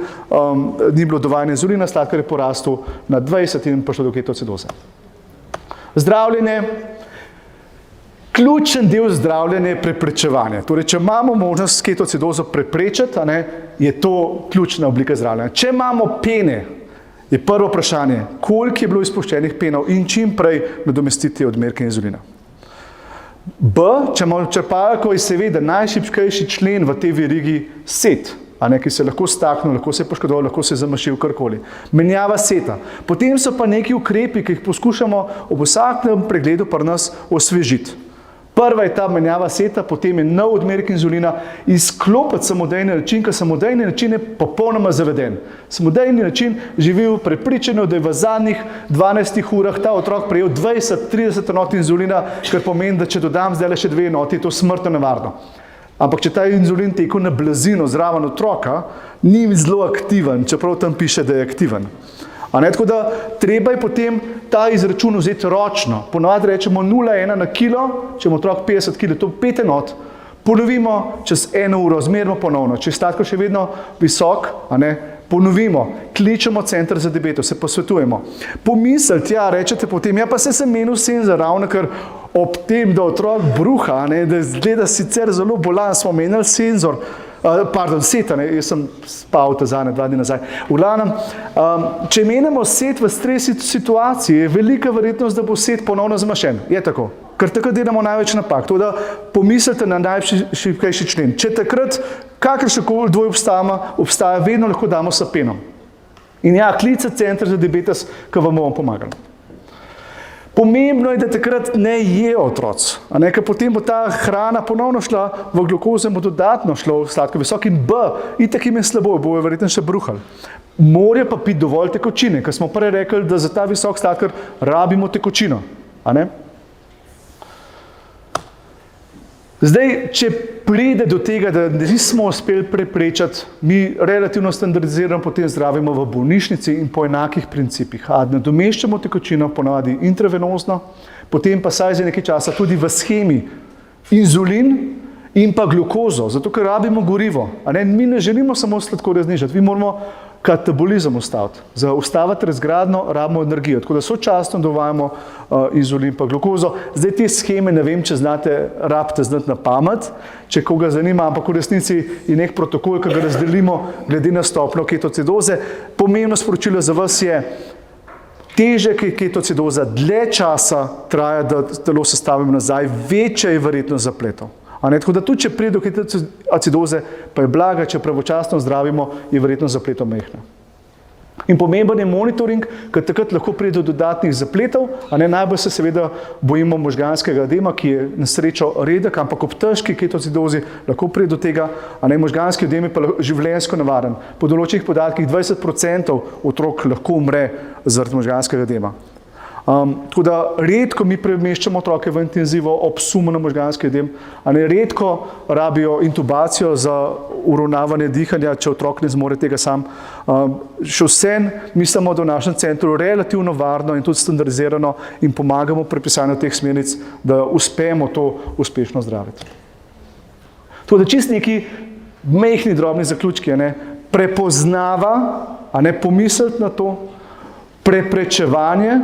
Speaker 4: ni bilo dovajanja inzulina, sladkor je porastel na 20 in prišlo do ketocidoze. Zdravljenje. Ključen del zdravljenja je preprečevanje. Torej, če imamo možnost ketocidozo preprečiti, je to ključna oblika zdravljenja. Če imamo pene, je prvo vprašanje, koliko je bilo izpuščenih penov in čim prej nadomestiti odmerke inzulina. B, če imamo črpalko, je seveda najšibkejši člen v tej verigi set, ki se lahko staknil, lahko se je poškodoval, lahko se je zamašil karkoli. Menjava seta. Potem so pa neki ukrepi, ki jih poskušamo ob vsakem pregledu pri nas osvežiti. Prva je ta menjava seta, potem je nov odmerek inzulina, izklopiti samodejni način, ker samodejni način je popolnoma zaveden. Samodejni način živi v prepričanju, da je v zadnjih 12 urah ta otrok prejel 20-30 enot inzulina, kar pomeni, da če dodam zdaj le še 2 enoti, je to smrtno nevarno. Ampak če ta inzulin tekel na blazino zraven otroka, ni zelo aktiven, čeprav tam piše, da je aktiven. Tako da treba je potem ta izračun vzeti ročno. Ponavadi rečemo 0,1 na kilo, če ima otrok 50 kg, to 5 enot, ponovimo čez 1 uro, zmerno ponovno. Če je sladkor še vedno visok, ponovimo, kličemo center za diabetes, se posvetujemo. Pomisliti, rečete potem, pa se sem menil senzor, ravno ker ob tem, da otrok bruha, da izgleda sicer zelo bolan, smo menili senzor, seta, jaz sem spal zadnje 2 dni nazaj. V glavnem, če menimo set v stresi situaciji, je velika verjetnost, da bo set ponovno zamašen. Je tako. Ker takrat delamo največ napak. To da pomislite na najšibkejši člen. Če takrat kakršnokoli dvoj obstaja, vedno lahko damo s penom. In klicati center za diabetes, ki vam bomo pomagali. Pomembno je, da takrat ne je otroci, ker potem bo ta hrana ponovno šla v glukozo in bo dodatno šlo v sladkor visok in B, itak jim je slabo, bo je verjetno še bruhal. Morajo pa piti dovolj tekočine, ker smo prej rekli, da za ta visok sladkor rabimo tekočino. Zdaj, če pride do tega, da nismo uspeli preprečiti, mi relativno standardizirano potem zdravimo v bolnišnici in po enakih principih. Nadomeščamo tekočino, ponavadi intravenozno, potem pa saj za nekaj časa tudi v shemi inzulin in pa glukozo, zato ker rabimo gorivo. Mi ne želimo samo sladkorja znižati, mi moramo katabolizem ustaviti. Za ustaviti razgradnjo rabimo energijo, tako da sočasno dovajamo inzulin pa glukozo. Zdaj te sheme, ne vem, če rabite znati na pamet, če koga zanima, ampak v resnici je nek protokol, ki ga razdelimo glede na stopnjo ketocidoze. Pomembno sporočilo za vas je, težja je ketocidoza, dlje časa traja, da telo sestavimo nazaj, večja je verjetnost zapletov. Tako da tudi, če pride do ketoacidoze, pa je blaga, če pravočasno zdravimo, je verjetno zapletov majhna. In pomemben je monitoring, ker takrat lahko pride do dodatnih zapletov, najbolj se seveda bojimo možganskega edema, ki je na srečo redek, ampak ob težki ketocidozi lahko pride do tega, možganski edem je pa življenjsko nevaren. Po določenih podatkih 20% otrok lahko umre zaradi možganskega edema. Tako da redko mi premeščamo otroke v intenzivo ob sumu na možganski edem, redko rabijo intubacijo za uravnavanje dihanja, če otrok ne zmore tega sam. Še vsem mislimo, da v našem centru relativno varno in tudi standardizirano in pomagamo pri pisanju teh smernic, da uspemo to uspešno zdraviti. Tako da čisto neki majhni drobni zaključki, prepoznava, pomisliti na to, preprečevanje,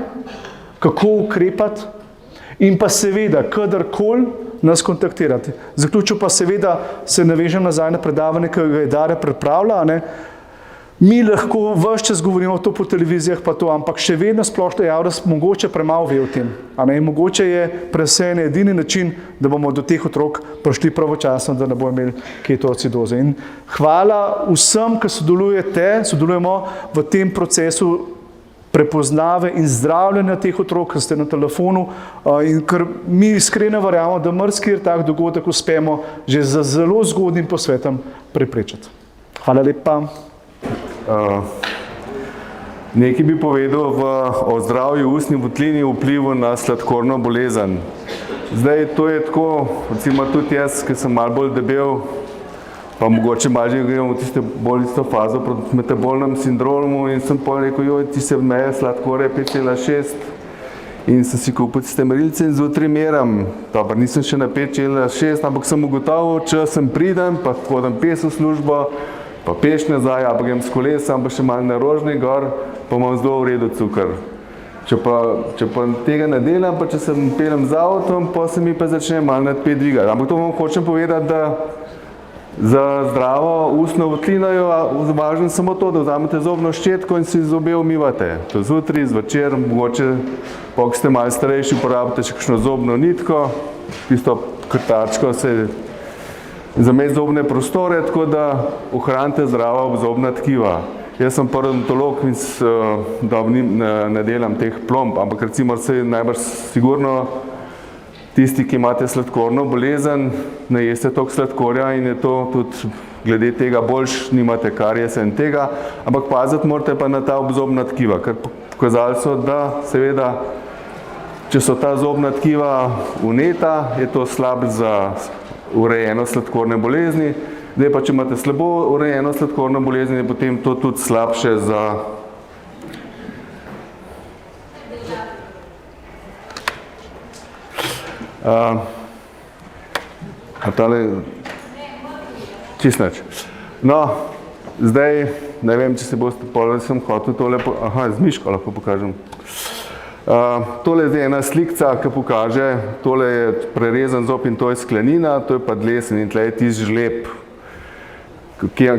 Speaker 4: kako ukrepati in pa seveda, kadarkoli nas kontaktirati. Zaključil pa seveda se navežem nazaj na predavanje, ki ga je Darja pripravila. Mi lahko ves čas govorimo to po televizijah, pa to, ampak še vedno splošna javnost mogoče premalo ve o tem. Mogoče je presejanje edini način, da bomo do teh otrok prišli pravočasno, da ne bomo imeli ketocidoze. In hvala vsem, ki sodelujemo v tem procesu prepoznave in zdravljenja teh otrok, ker ste na telefonu in ker mi iskreno verjamemo, da marsikateri tak dogodek uspemo že z zelo zgodnjim posvetom preprečiti. Hvala lepa.
Speaker 5: Nekaj bi povedal o zdravju ustni votlini in vplivu na sladkorno bolezen. Zdaj, to je tako, recimo tudi jaz, ki sem malo bolj debel, pa mogoče malo že gremo v tisto fazo proti metabolnem sindromu in sem pa rekel, joj, ti se meje sladkorja 5,6 in sem si kupil tiste merilce in zjutraj meram. Dobro, nisem še na 5,6, ampak sem ugotovil, če sem pridem, pa hodim pes v službo, pa peš nazaj, pa grem s kolesom, pa še malo na Rožni gor, pa imam zelo v redu cukor. Če pa tega ne delam, pa če se peljem z avtom, pa se mi pa začne malo nad 5 dvigati. Ampak to vam hočem povedati, da za zdravo ustno votlino je važno samo to, da vzamete zobno ščetko in si zobe umivate. To zjutraj, zvečer, mogoče, ko ste malo starejši, uporabite še kakšno zobno nitko, tisto krtačko za imeti zobne prostore, tako da ohranite zdrava zobna tkiva. Jaz sem parodontolog in ne delam teh plomb, ampak recimo se najbrž sigurno tisti, ki imate sladkorno bolezen, ne jeste toliko sladkorja in je to tudi glede tega boljš, nimate karijesa in tega, ampak paziti morate pa na ta zobna tkiva, ker pokazali so, da seveda, če so ta zobna tkiva vneta, je to slab za urejeno sladkorne bolezni. Zdaj pa, če imate slabo urejeno sladkorno bolezen, je potem to tudi slabše za čisto nič. No, zdaj, ne vem, če se boste povedali, sem hotel tole, z miško lahko pokažem. Tole je zdaj ena slikca, ki pokaže, tole je prerezan zob in to je sklenina, to je pa dlesen in tle je tisti žleb,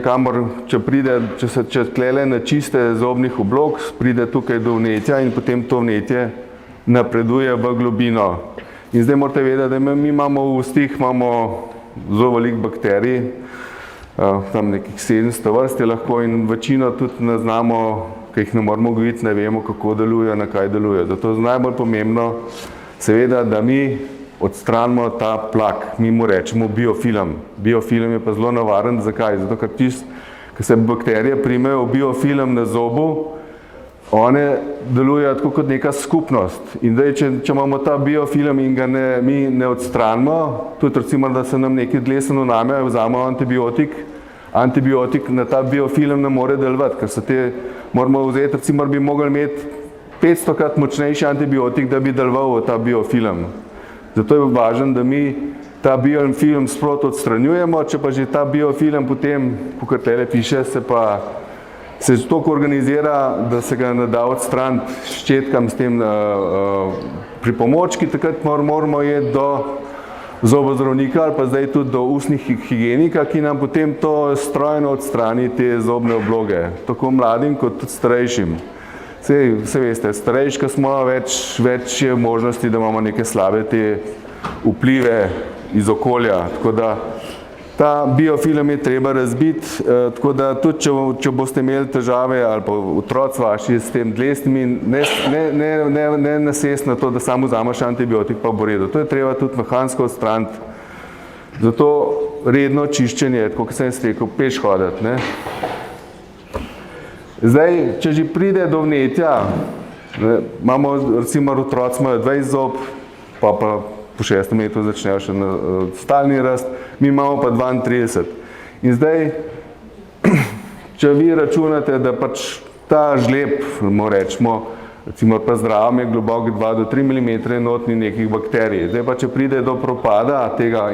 Speaker 5: kamor, če tlele na čiste zobnih oblog, pride tukaj do vnetja in potem to vnetje napreduje v globino. In zdaj morate vedeti, da mi imamo v ustih zelo veliko bakterij, tam nekih 700 vrst je lahko in večino tudi ne znamo, ki jih ne moramo ugotoviti, ne vemo, kako delujejo, na kaj delujejo. Zato je najbolj pomembno, seveda, da mi odstranimo ta plak, mi mu rečemo biofilm. Biofilm je pa zelo nevaren, zakaj? Zato, ker ko se bakterije primejo biofilm na zobu, one delujejo tako kot neka skupnost. In zdaj, če imamo ta biofilm in ga mi ne odstranimo, tudi recimo, da se nam nekaj dlesen vname, vzamemo antibiotik na ta biofilm ne more delovati, ker se moramo vzeti, recimo, bi mogli imeti 500-krat močnejši antibiotik, da bi deloval ta biofilm. Zato je važno, da mi ta biofilm sproti odstranjujemo, če pa že ta biofilm potem, kakor tele piše, se toliko organizira, da se ga ne da odstraniti s ščetkam, s tem pripomočki, takrat moramo iti do zobozdravnika ali pa zdaj tudi do ustnih higienika, ki nam potem to strojno odstrani te zobne obloge, tako mladim kot tudi starejšim. Vse veste, starejška smo, več je možnosti, da imamo neke slabe te vplive iz okolja, tako da ta biofilm je treba razbiti, tako da tudi če boste imeli težave ali pa otroci vaši s tem dlesnimi, ne nasesti na to, da samo vzameš antibiotik pa bo redu. To je treba tudi mehansko odstraniti. Zato redno čiščenje, tako kot sem rekel, peš hoditi. Zdaj, če že pride do vnetja, imamo recimo otroci imajo 20 zob, pa po 6. letu začnejo še stalni rast, mi imamo pa 32. In zdaj, če vi računate, da pač ta žleb, rečemo, recimo pa zdrav je globok 2 do 3 mm notni nekih bakterij. Zdaj pa, če pride do propada tega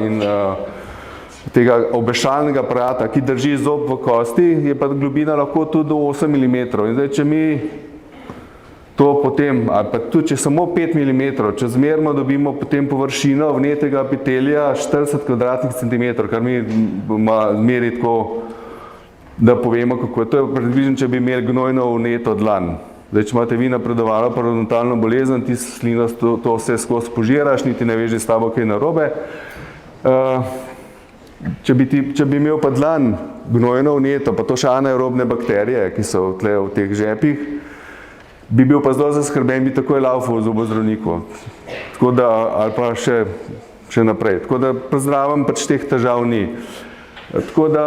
Speaker 5: obešalnega aparata, ki drži zob v kosti, je pa globina lahko tudi do 8 mm. In zdaj, če mi to potem, ali pa tudi če samo 5 mm, če zmerno dobimo potem površino vnetega epitelija 40 kvadratnih centimetrov, kar mi meri tako, da povemo, kako je. To je približno, če bi imeli gnojno vneto dlan. Zdaj, če imate vi napredovalo parodontalno bolezen, ti slino to vse skozi požiraš, niti ne veš, da je s tabo kaj narobe. Če bi imel pa dlan gnojno vneto, pa to še anaerobne bakterije, ki so tle v teh žepih, bi bil pa zelo zaskrbljen, bi takoj laufal v zobozdravniku. Tako da, ali pa še naprej. Tako da pri zdravem pač teh težav ni. Tako da,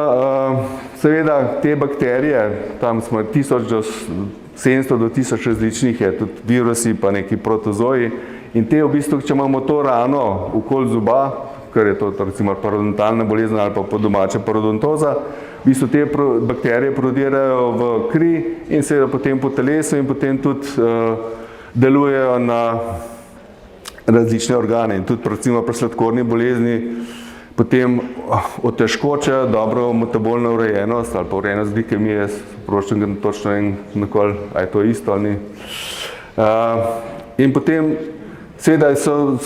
Speaker 5: seveda, te bakterije, tam smo 700 do 1000 različnih, je tudi virusi, pa neki protozoji. In te v bistvu, če imamo to rano okoli zoba, kar je to recimo parodontalna bolezen ali pa po domače parodontoza, v bistvu te bakterije prodirajo v kri in seveda potem po telesu in potem tudi delujejo na različne organe. In tudi recimo pri sladkorni bolezni potem otežkočajo dobro metabolno urejenost ali pa urejenost glikemije, proščem ga točno in nikoli, a je to isto ali ni. In potem seveda so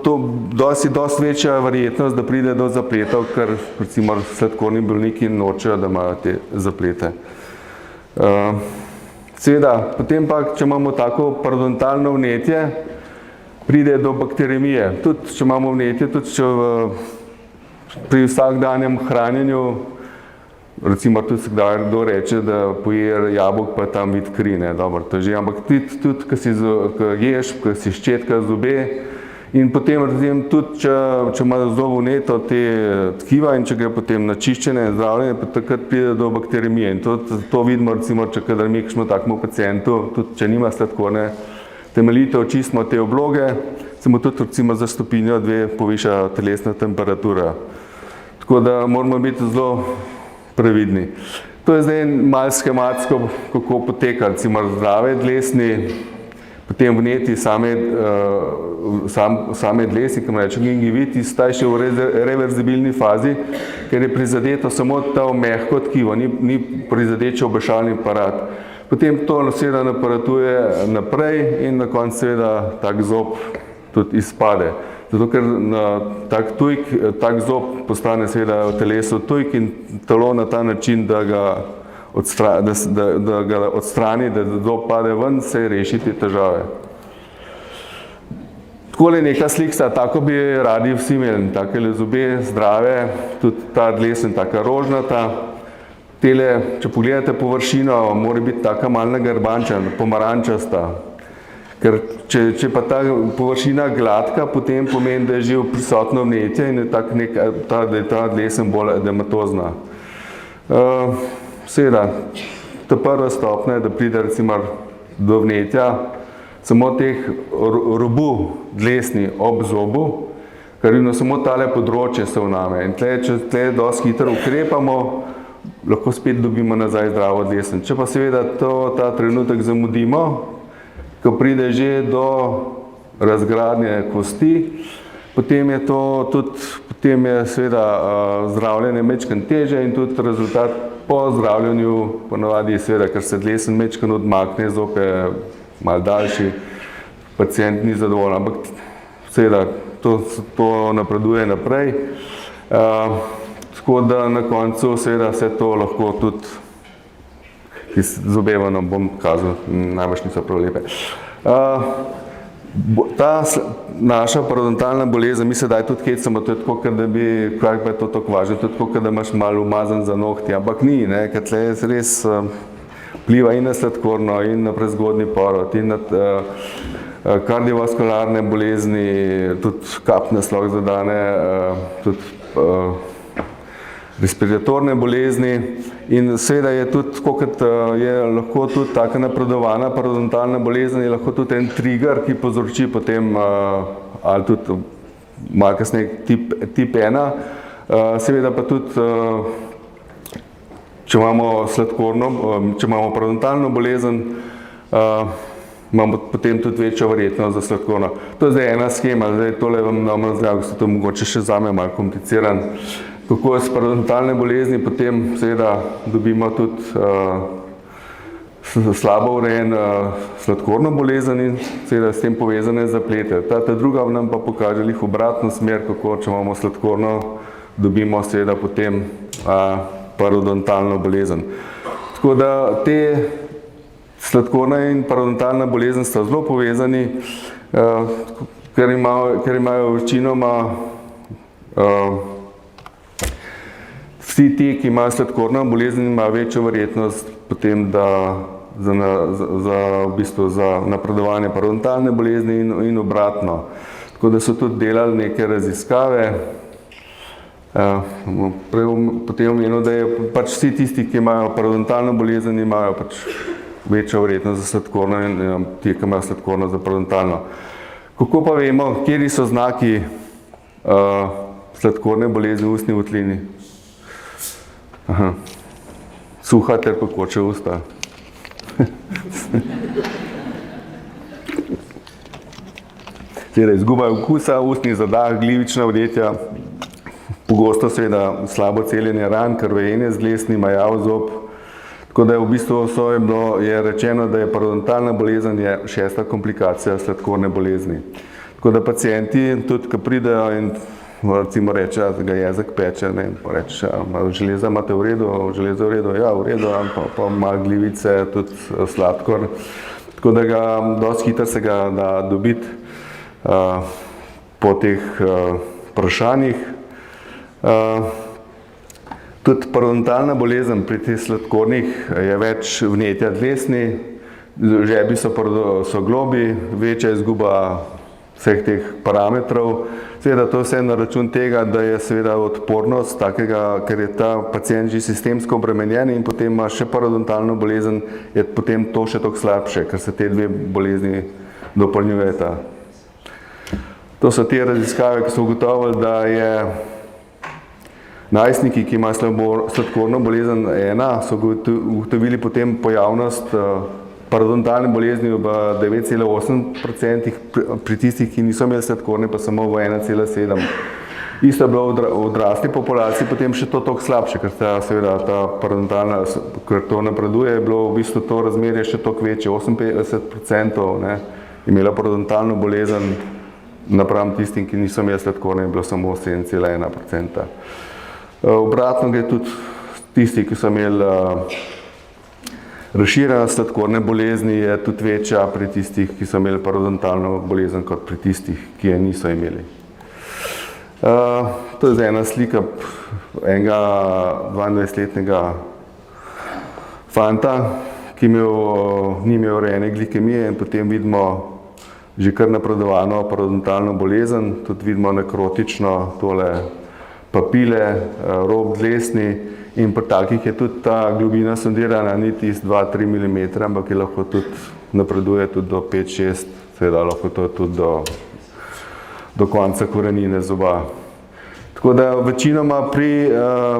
Speaker 5: to dosti večja verjetnost, da pride do zapletov, ker recimo sladkorni bolniki nočejo, da imajo te zaplete. Seveda, potem pa, če imamo tako parodontalno vnetje, pride do bakteremije. Tudi, če imamo vnetje, tudi če pri vsakdanjem hranjenju, recimo tudi kdo reče, da poje jabolk pa tam vid kri, ne, dobro, to je že, ampak tudi, ko ješ, ko si ščetka zobe in potem tudi, če ima zob vneto te tkiva in če gre potem na čiščenje in zdravljenje, pa takrat pride do bakteremije in to vidimo, recimo, če kadar mi kakšno takemu pacientu, tudi če nima sladkorne temeljite očistimo te obloge, se mu tudi recimo za stopinjo 2 poviša telesna temperatura. Tako da moramo biti zelo previdni. To je zdaj malo schematsko, kako poteka, recimo zdrave dlesni, potem vneti same dlesni, kam reče gingivitis, ta je še v reverzibilni fazi, ker je prizadeto samo ta mehko tkivo, ni prizadeče obešalni aparat. Potem to seveda naparatuje naprej in na koncu seveda tak zob tudi izpade. Zato ker tak zob postane seveda v telesu tujk in telo na ta način, da ga odstrani, da zob pade ven, se reši te težave. Takole neka slika, tako bi radi vsi imeli, takele zobe zdrave, tudi ta dlesna taka rožnata. Tele, če pogledate površino, mora biti taka malna garbanča, pomarančasta. Ker če pa ta površina gladka, potem pomeni, da je že prisotno vnetje in da je ta dlesen bolj edematozna. Seveda, ta prva stopnja je, da pride recimo do vnetja samo teh robu dlesni ob zobu, ker vidno samo tale področje se vname. In če tle dosti hitro ukrepamo, lahko spet dobimo nazaj zdravo dlesen. Če pa seveda ta trenutek zamudimo, ko pride že do razgradnje kosti, potem je to tudi, potem je seveda zdravljenje majčkeno težje in tudi rezultat po zdravljenju ponavadi seveda, ker se dlesen majčkeno odmakne, zob je malo daljši, pacient ni zadovoljen, ampak seveda to napreduje naprej. Tako da na koncu seveda vse to lahko tudi zobevano bom kazal, najbrž niso prav lepe. Ta naša parodontalna bolezen, mi sedaj tudi hecamo, to je tako, da bi, kaj pa je to tako važno, to je tako, da imaš malo umazan za nohti, ampak ni, ne, ker tle res vpliva in na sladkorno, in na prezgodnji porod, in na kardiovaskularne bolezni, tudi kapne slog zadane, tudi respiratorne bolezni in seveda je tudi, kot je lahko tudi taka napredovana parodontalna bolezen, je lahko tudi en trigger, ki povzroči potem ali tudi malo kasneje tip 1, seveda pa tudi, če imamo parodontalno bolezen, imamo potem tudi večjo verjetnost za sladkorno. To je zdaj ena schema, zdaj tole vam razlagam, so to mogoče še zame malo kompliciran. Kako je s parodontalne bolezni, potem seveda dobimo tudi slabo urejen sladkorno bolezen in seveda s tem povezane zaplete. Ta druga nam pa pokaže lih obratno smer, kako če imamo sladkorno, dobimo seveda potem parodontalno bolezen. Tako da te sladkorna in parodontalna bolezen sta zelo povezani, ker imajo večinoma vsi ti, ki imajo sladkorno bolezen, imajo večjo verjetnost potem, da v bistvu za napredovanje parodontalne bolezni in obratno. Tako da so tudi delali neke raziskave. Potem omenil, da je pač vsi tisti, ki imajo parodontalno bolezen, imajo pač večjo verjetnost za sladkorno in ti, ki imajo sladkorno za parodontalno. Kako pa vemo, kateri so znaki sladkorne bolezni v ustni votlini? Suha ter pekoče usta. Izguba okusa, ustni zadah, glivična vdetja, pogosto seveda slabo celjenje ran, krvavenje z dlesni, majav zob. Tako da je v bistvu je rečeno, da je parodontalna bolezen je 6. komplikacija sladkorne bolezni. Tako da pacienti tudi, ko pridejo in recimo reče, da ga jezik peče, ne, pa reče, železa imate v redu, železo v redu, ja, v redu, pa malo glivice, tudi sladkor. Tako da ga dosti hitro se ga da dobiti po teh vprašanjih. Tudi parodontalna bolezen pri teh sladkornih je več vnetja dlesni, žebi so globi, večja izguba vseh teh parametrov. Seveda to vse na račun tega, da je seveda odpornost takega, ker je ta pacient že sistemsko obremenjen in potem ima še parodontalno bolezen, je potem to še toliko slabše, ker se te dve bolezni dopolnjujeta. To so te raziskave, ki so ugotovili, da je najstniki, ki imajo sladkorno bolezen 1, so ugotovili potem pojavnost parodontalne bolezni v 9,8%, pri tistih, ki niso imeli sladkorne, pa samo v 1,7%. Isto je bilo v odrasli populaciji, potem še to toliko slabše, ker seveda ta parodontalna, ker to napreduje, je bilo v bistvu to razmerje še toliko večje, 58% imela parodontalno bolezen, napram tistim, ki niso imeli sladkorne, je bilo samo 7,1%. Obratno gre tudi tisti, ki so imeli razširjene sladkorne bolezni, je tudi večja pri tistih, ki so imeli parodontalno bolezen, kot pri tistih, ki je niso imeli. To je zdaj ena slika enega 22-letnega fanta, ki ni imel urejene glikemije in potem vidimo že kar napredovano parodontalno bolezen, tudi vidimo nekrotično tole papile, rob dlesni in pri takih je tudi ta globina sondirana, ni tisti 2-3 mm, ampak je lahko tudi napreduje tudi do 5-6, seveda lahko to tudi do konca korenine zoba. Tako da večinoma pri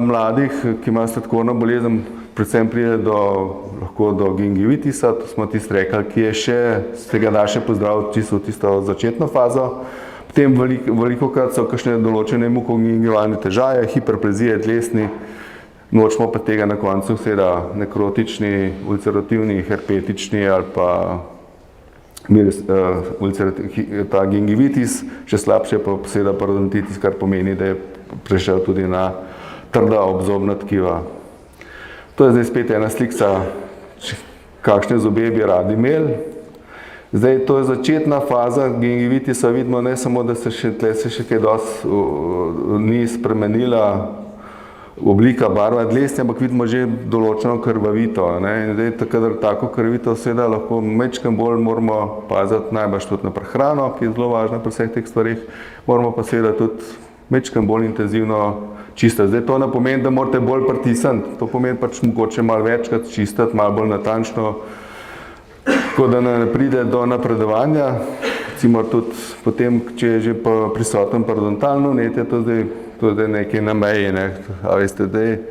Speaker 5: mladih, ki imajo sladkorno bolezen, predvsem pride lahko do gingivitisa, to smo tisti rekli, ki je še, se ga da še pozdraviti tisto začetno fazo. Potem velikokrat so kakšne določene mukogingivalne težave, hiperplezije dlesni, nočemo pa tega na koncu seveda nekrotični, ulcerativni, herpetični ali pa ta gingivitis, še slabše pa seveda parodontitis, kar pomeni, da je prešel tudi na trda obzobna tkiva. To je zdaj spet ena slika, kakšne zobe bi radi imeli. Zdaj, to je začetna faza gingivitisa, vidimo ne samo, da se še kaj dosti ni spremenila oblika, barva dlesni, ampak vidimo že določeno krvavito. In zdaj, kadar tako krvavito seveda lahko majčkeno bolj moramo paziti najbrž tudi na prehrano, ki je zelo važna pri vseh teh stvarih, moramo pa seveda tudi majčkeno bolj intenzivno čistiti. Zdaj, to ne pomeni, da morate bolj pritisniti, to pomeni pač mogoče malo večkrat čistiti, malo bolj natančno, tako da ne pride do napredovanja. Recimo tudi potem, če je že prisoten parodontalno vnetje, to je zdaj nekaj na meji, a veste, da je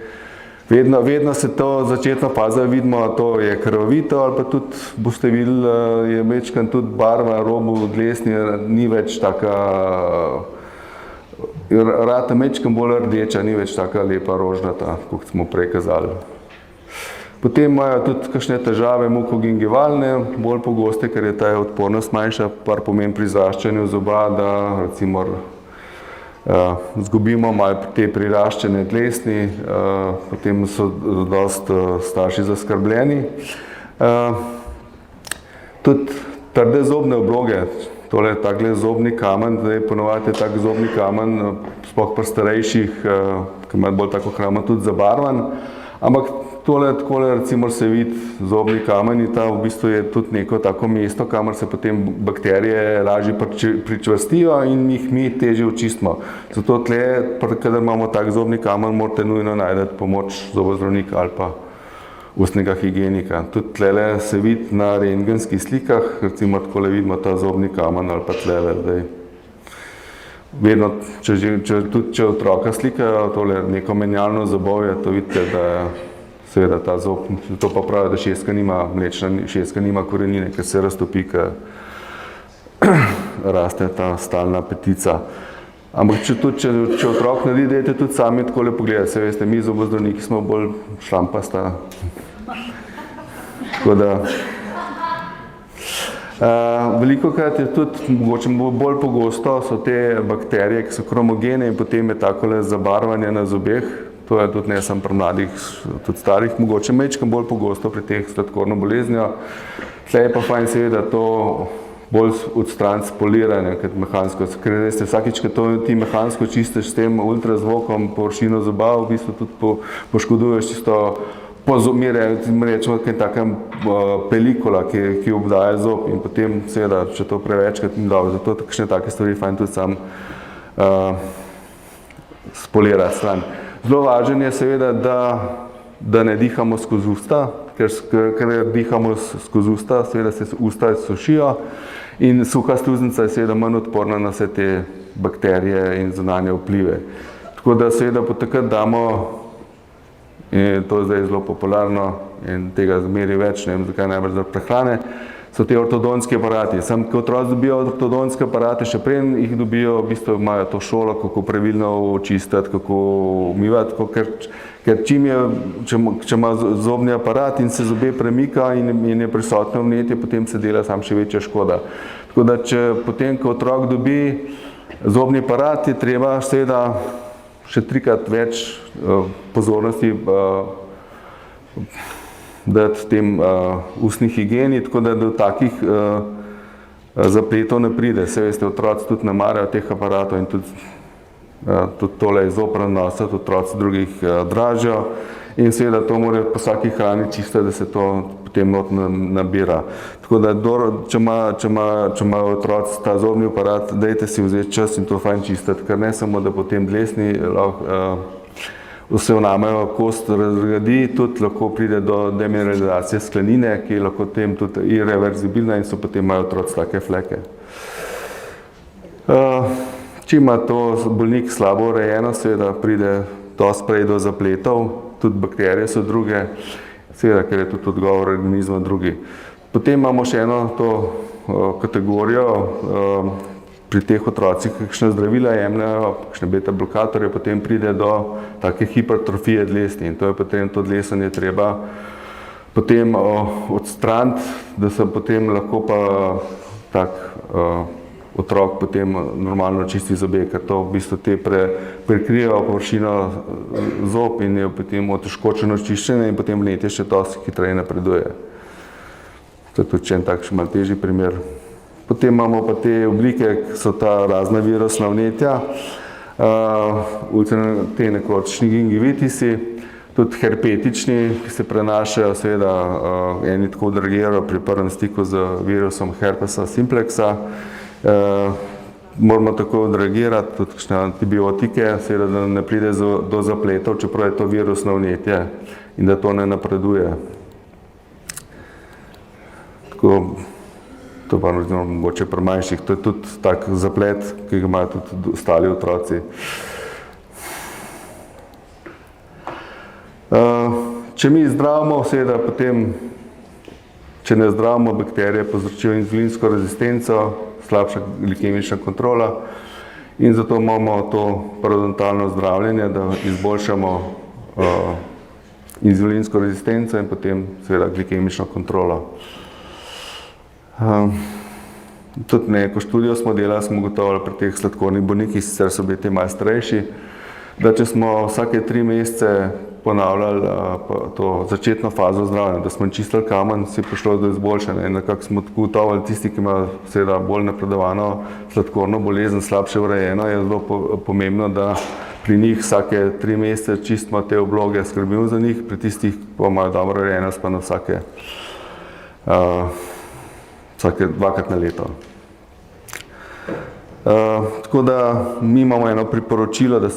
Speaker 5: vedno se to začetno faza vidimo, to je krvavito, ali pa tudi boste videli, je večkrat tudi barva robu dlesni, ni več taka, rata večkrat bolj rdeča, ni več taka lepa rožnata, kot smo prej kazali. Potem imajo tudi kakšne težave mukogingivalne, bolj pogoste, ker je ta odpornost manjša, par pomeni pri zraščanju zoba, da recimo zgubimo malo te priraščene dlesni, potem so dosti starši zaskrbljeni. Tudi trde zobne obloge, tole je takle zobni kamen, zdaj ponovadi je tak zobni kamen, sploh pri starejših, ki imajo bolj tako hrano tudi zabarvan, ampak tole takole recimo se vidi zobni kamen, ta v bistvu je tudi neko tako mesto, kamor se potem bakterije lažje pričvrstijo in jih mi težje očistimo. Zato tle, kadar imamo tak zobni kamen, morate nujno najti pomoč zobozdravnika ali pa ustnega higienika. Tudi tlele se vidi na rentgenskih slikah, recimo takole vidimo ta zobni kamen ali pa tlele, zdaj. Vedno, če otroka slikajo tole neko menjalno zobovje, to vidite, da seveda ta zob, to pa pravi, da šestka nima mlečna, šestka nima korenine, ker se raztopi, ker raste ta stalna petica. Ampak če otrok naredi, dajte tudi sami takole pogledati, se veste, mi zobozdravniki smo bolj šlampasta. Tako da velikokrat je tudi, mogoče bolj pogosto, so te bakterije, ki so kromogene in potem je takole zabarvanje na zobeh. To je tudi ne samo pri mladih, tudi starih, mogoče majčkeno bolj pogosto pri teh sladkorno boleznijo. Tle je pa fajn seveda to bolj odstraniti spoliranje, kot mehansko. Ker veste, vsakič, ko ti mehansko čistiš s tem ultrazvokom površino zoba, v bistvu tudi poškoduješ čisto mi rečemo, kaj taka pelikula, ki obdaja zob in potem seveda, če to prevečkrat ni dobro, zato kakšne take stvari fajn tudi sam spolirati stran. Zelo važno je seveda, da ne dihamo skozi usta, ker dihamo skozi usta, seveda se usta sušijo in suha sluznica je seveda manj odporna na vse te bakterije in zunanje vplive. Tako da seveda takrat damo, in to je zdaj zelo popularno in tega zmeri več, ne vem zakaj, najbrž za prehrane, so te ortodontski aparati. Samo, ko otroci dobijo ortodontske aparate, še preden jih dobijo, v bistvu imajo to šolo, kako pravilno očistiti, kako umivati, ker če ima zobni aparat in se zobe premika in je prisotno vnetje, potem se dela sam še večja škoda. Tako da, če potem, ko otrok dobi zobni aparat, je treba seveda še 3-krat več pozornosti dati tem ustni higieni, tako da do takih zapletov ne pride. Se veste, otroci tudi ne marajo teh aparatov in tudi tole je zopran nosa, tudi otroci drugih dražijo in seveda to mora po vsaki hrani čistiti, da se to potem not nabira. Tako da, če ima otroci ta zobni aparat, dajte si vzeti čas in to fajn čistiti, ker ne samo, da potem dlesni se vnamejo, kost razgradi, tudi lahko pride do demineralizacije sklenine, ki je lahko potem tudi irreverzibilna in so potem imajo otroci take fleke. Če ima to bolnik slabo urejeno, seveda pride dosti prej do zapletov, tudi bakterije so druge, seveda, ker je tudi odgovor organizma drugi. Potem imamo še eno to kategorijo, pri teh otrocih, kakšne zdravila jemljajo, kakšne beta blokatorje, potem pride do take hipertrofije dlesni in to je potem to dlesanje treba potem odstraniti, da se potem lahko pa tak otrok potem normalno čisti zobe, ker to v bistvu te prekrijejo površino zob in je potem otežkočeno čiščenje in potem vnetje še dosti hitreje napreduje. To je tudi en takšen malo težji primer. Potem imamo pa te oblike, ki so ta razna virusna vnetja, te nekočni gingivitisi, tudi herpetični, ki se prenašajo, seveda eni tako odreagirajo pri prvem stiku z virusom herpesa simplexa. Moramo tako odreagirati, tudi kakšne antibiotike, seveda da ne pride do zapletov, čeprav je to virusno vnetje in da to ne napreduje. Tako, to pa mogoče pri manjših, to je tudi tak zaplet, ki ga imajo tudi ostali otroci. Če mi zdravimo, seveda potem, če ne zdravimo, bakterije povzročijo inzulinsko rezistenco, slabša glikemična kontrola in zato imamo to parodontalno zdravljenje, da izboljšamo inzulinsko rezistenco in potem seveda glikemično kontrolo. Tudi neko študijo smo delali, smo ugotovili pri teh sladkornih bolnikih, sicer so bili te malo starejši, da če smo vsake 3 mesece ponavljali to začetno fazo zdravljenja, da smo čistili kamen, si prišlo do izboljšanja in nekako smo tako ugotovili, tisti, ki imajo seveda bolj napredovano sladkorno bolezen, slabše urejeno, je zelo pomembno, da pri njih vsake 3 mesece čistimo te obloge, skrbimo za njih, pri tistih pa imajo dobro urejenost pa na vsake 2krat na leto. Tako da mi imamo eno priporočilo, da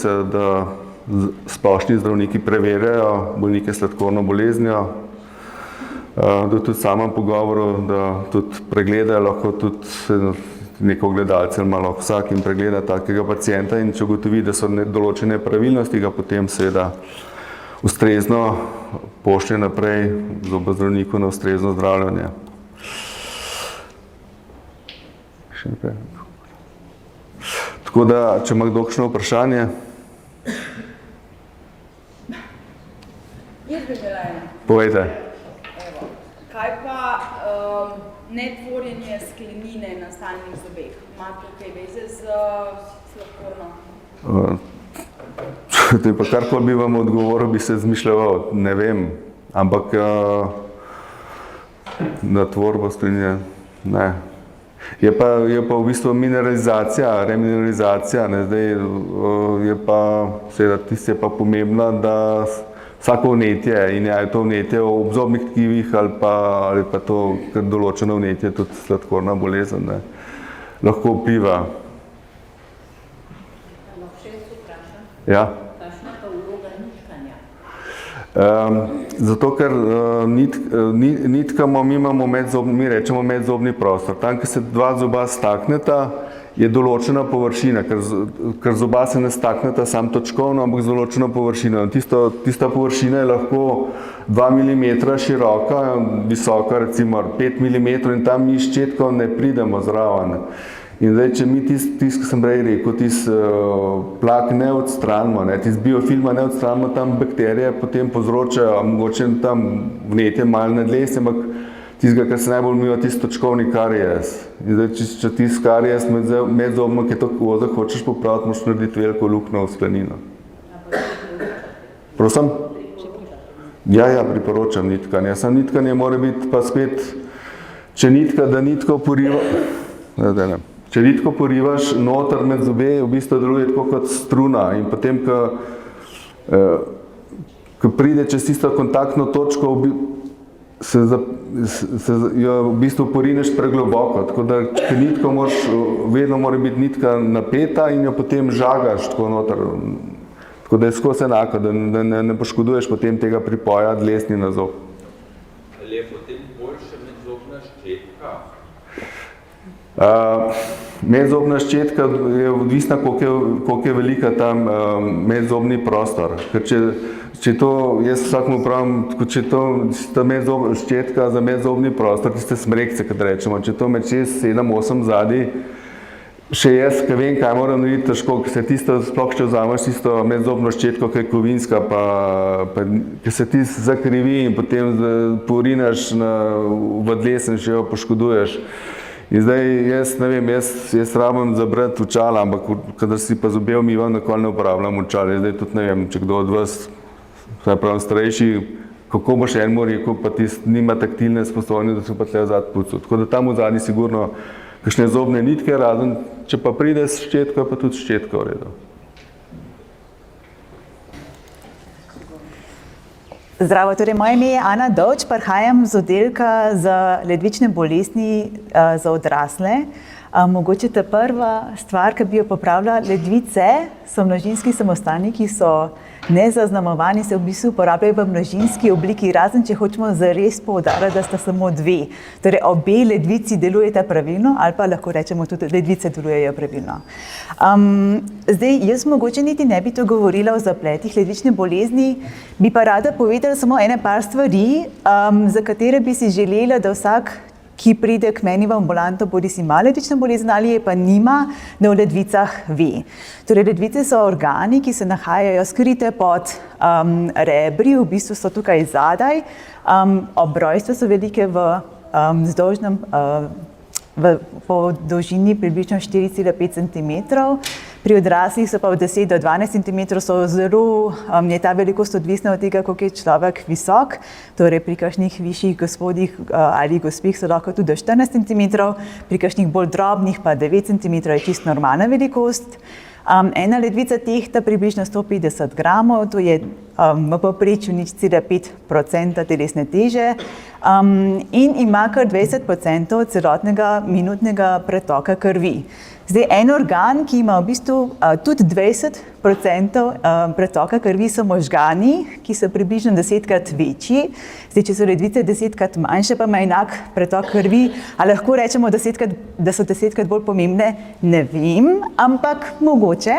Speaker 5: splošni zdravniki preverjajo bolnike s sladkorno boleznijo, da tudi v samem pogovoru, da tudi pregledajo, lahko tudi neko gledalce ali malo vsak in pregleda takega pacienta in če ugotovi, da so določene pravilnosti, ga potem seveda ustrezno pošlje naprej zobozdravniku na ustrezno zdravljenje. Še naprej. Tako da, če ima kdo kakšno vprašanje?
Speaker 6: Jaz bi bila ena.
Speaker 5: Povejte.
Speaker 6: Evo, kaj pa netvorjenje sklenine na stalnih zobeh? Ima to kaj veze z sladkorno?
Speaker 5: Pa karkoli bi vam odgovoril, bi se zmišljal, ne vem, ampak na tvorbo sklenine, ne. Je pa v bistvu mineralizacija, remineralizacija, ne, zdaj je pa, seveda, tisto je pa pomembno, da vsako vnetje, in je to vnetje v obzobnih tkivih ali pa to določeno vnetje, tudi sladkorna bolezen, ne, lahko vpliva.
Speaker 7: Lahko še jaz vprašam?
Speaker 5: Ja.
Speaker 7: Kakšna pa vloga nitkanja?
Speaker 5: Zato, ker nitkamo, mi rečemo medzobni prostor. Tam, kjer se 2 zoba stakneta, je določena površina, ker zoba se ne stakneta sam točkovno, ampak z določeno površino. Tista površina je lahko 2 mm široka, visoka recimo 5 mm in tam mi ščetko ne pridemo zraven. In zdaj, če mi tisto, ki sem prej rekel, plak ne odstranimo, tisto biofilma ne odstranimo, tam bakterije potem povzročajo, mogoče tam vnetje malo nadlesje, ampak tistega, kar se najbolj umiva, tisto točkovni karies. In zdaj, če tisto karies medzobno, ki je to koza, hočeš popraviti, moraš narediti veliko luknjo v sklenino. Prosim? Ja, priporočam nitkanje. Samo nitkanje mora biti pa spet, če nitka, da nitko poriva, če nitko porivaš noter med zobe, v bistvu deluje tako kot struna in potem, ko pride čez tisto kontaktno točko, jo v bistvu porineš pregloboko, tako da nitko vedno mora biti nitka napeta in jo potem žagaš tako noter, tako da je skozi enako, da ne poškoduješ potem tega pripoja dlesni na zob.
Speaker 8: Ali je potem boljša medzobna ščetka?
Speaker 5: Medzobna ščetka je odvisna, koliko je velika tam medzobni prostor. Ker če to, jaz vsakmu pravim, če to ščetka za medzobni prostor, tiste smrekce, kad rečemo, če to med 6, 7, 8 zadnji, še jaz, ki vem, kaj moram narediti težko, ker se tisto, sploh če vzameš tisto medzobno ščetko, ki je kovinska, ki se ti zakrivi in potem porinaš v dlesen, še jo poškoduješ. In zdaj, jaz ne vem, jaz rabim zabrati očala, ampak kadar si pa zobe umivam, nikoli ne uporabljam očala. Zdaj tudi ne vem, če kdo od vas, saj pravim starejši, kako boš enemu rekel, pa tisti nima taktilne sposobnosti, da se pa tle vzad pucu. Tako da tam v zadnji sigurno kakšne zobne nitke, razen če pa pride s ščetko, je pa tudi ščetka v redu.
Speaker 9: Zdravo, torej moje ime je Ana Dovč, prihajam z oddelka za ledvične bolezni za odrasle. Mogoče ta prva stvar, ki bi jo popravila, ledvice so množinski samostalni, ki so nezaznamovani, se v bistvu uporabljajo v množinski obliki, razen če hočemo zares poudariti, da sta samo 2. Torej, obe ledvici delujeta pravilno, ali pa lahko rečemo tudi, ledvice delujejo pravilno. Zdaj, jaz mogoče niti ne bi to govorila o zapletih ledvične bolezni, bi pa rada povedala samo par stvari, za katere bi si želela, da vsak, ki pride k meni v ambulanto, bodi si ima ledvično bolezen ali je pa nima, da v ledvicah ve. Torej, ledvice so organi, ki se nahajajo skrite pod rebri, v bistvu so tukaj zadaj. Ob rojstvu so velike po dolžini približno 4,5 cm. Pri odraslih so pa od 10 do 12 cm, je ta velikost odvisna od tega, koliko je človek visok, torej pri kakšnih višjih gospodih ali gospih so lahko tudi do 14 cm, pri kakšnih bolj drobnih pa 9 cm je čisto normalna velikost. Ena ledvica tehta približno 150 gramov, to je v povprečju 0,5% telesne teže in ima kar 20% celotnega minutnega pretoka krvi. Zdaj, en organ, ki ima v bistvu tudi 20% pretoka krvi, so možgani, ki so približno 10-krat večji. Zdaj, če so ledvice 10-krat manjše, pa ima enak pretok krvi, ali lahko rečemo, da so 10-krat bolj pomembne, ne vem, ampak mogoče.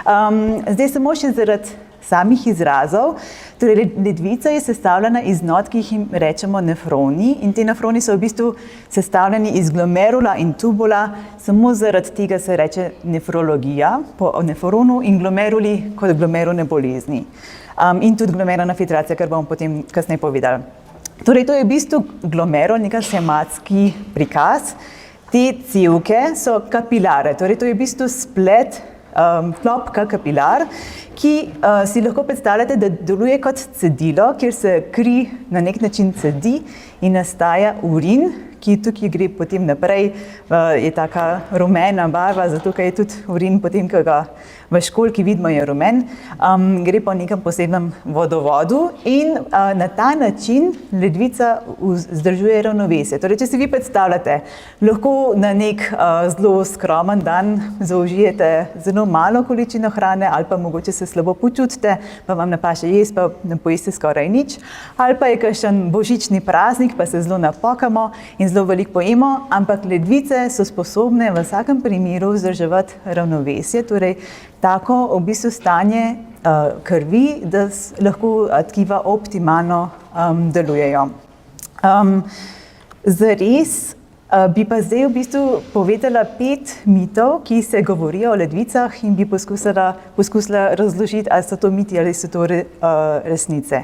Speaker 9: Zdaj, samo še zaradi samih izrazov. Torej, ledvica je sestavljena iz not, ki jih rečemo nefroni, in te nefroni so v bistvu sestavljeni iz glomerula in tubula, samo zaradi tega se reče nefrologija po nefronu in glomeruli kot glomerulne bolezni. In tudi glomerulna filtracija, kar bomo potem kasneje povedali. Torej, to je v bistvu glomerul, neka schematski prikaz. Te cevke so kapilare, torej to je v bistvu splet klopka kapilar, ki si lahko predstavljate, da deluje kot cedilo, kjer se kri na nek način cedi in nastaja urin, ki tukaj gre potem naprej, je taka rumena barva, zato ker je tudi urin potem, ki ga v školjki vidimo, je rumen, gre po nekem posebnem vodovodu in na ta način ledvica vzdržuje ravnovesje. Torej, če si vi predstavljate, lahko na nek zelo skromen dan zaužijete zelo malo količino hrane ali pa mogoče se slabo počutite, pa vam ne paše jesti, pa ne pojeste skoraj nič, ali pa je kakšen božični praznik, pa se zelo napokamo in zelo veliko pojemo, ampak ledvice so sposobne v vsakem primeru vzdrževati ravnovesje, torej tako v bistvu stanje krvi, da lahko tkiva optimalno delujejo. Zares bi pa zdaj v bistvu povedala 5 mitov, ki se govorijo o ledvicah in bi poskusila razložiti, ali so to miti ali so to resnice.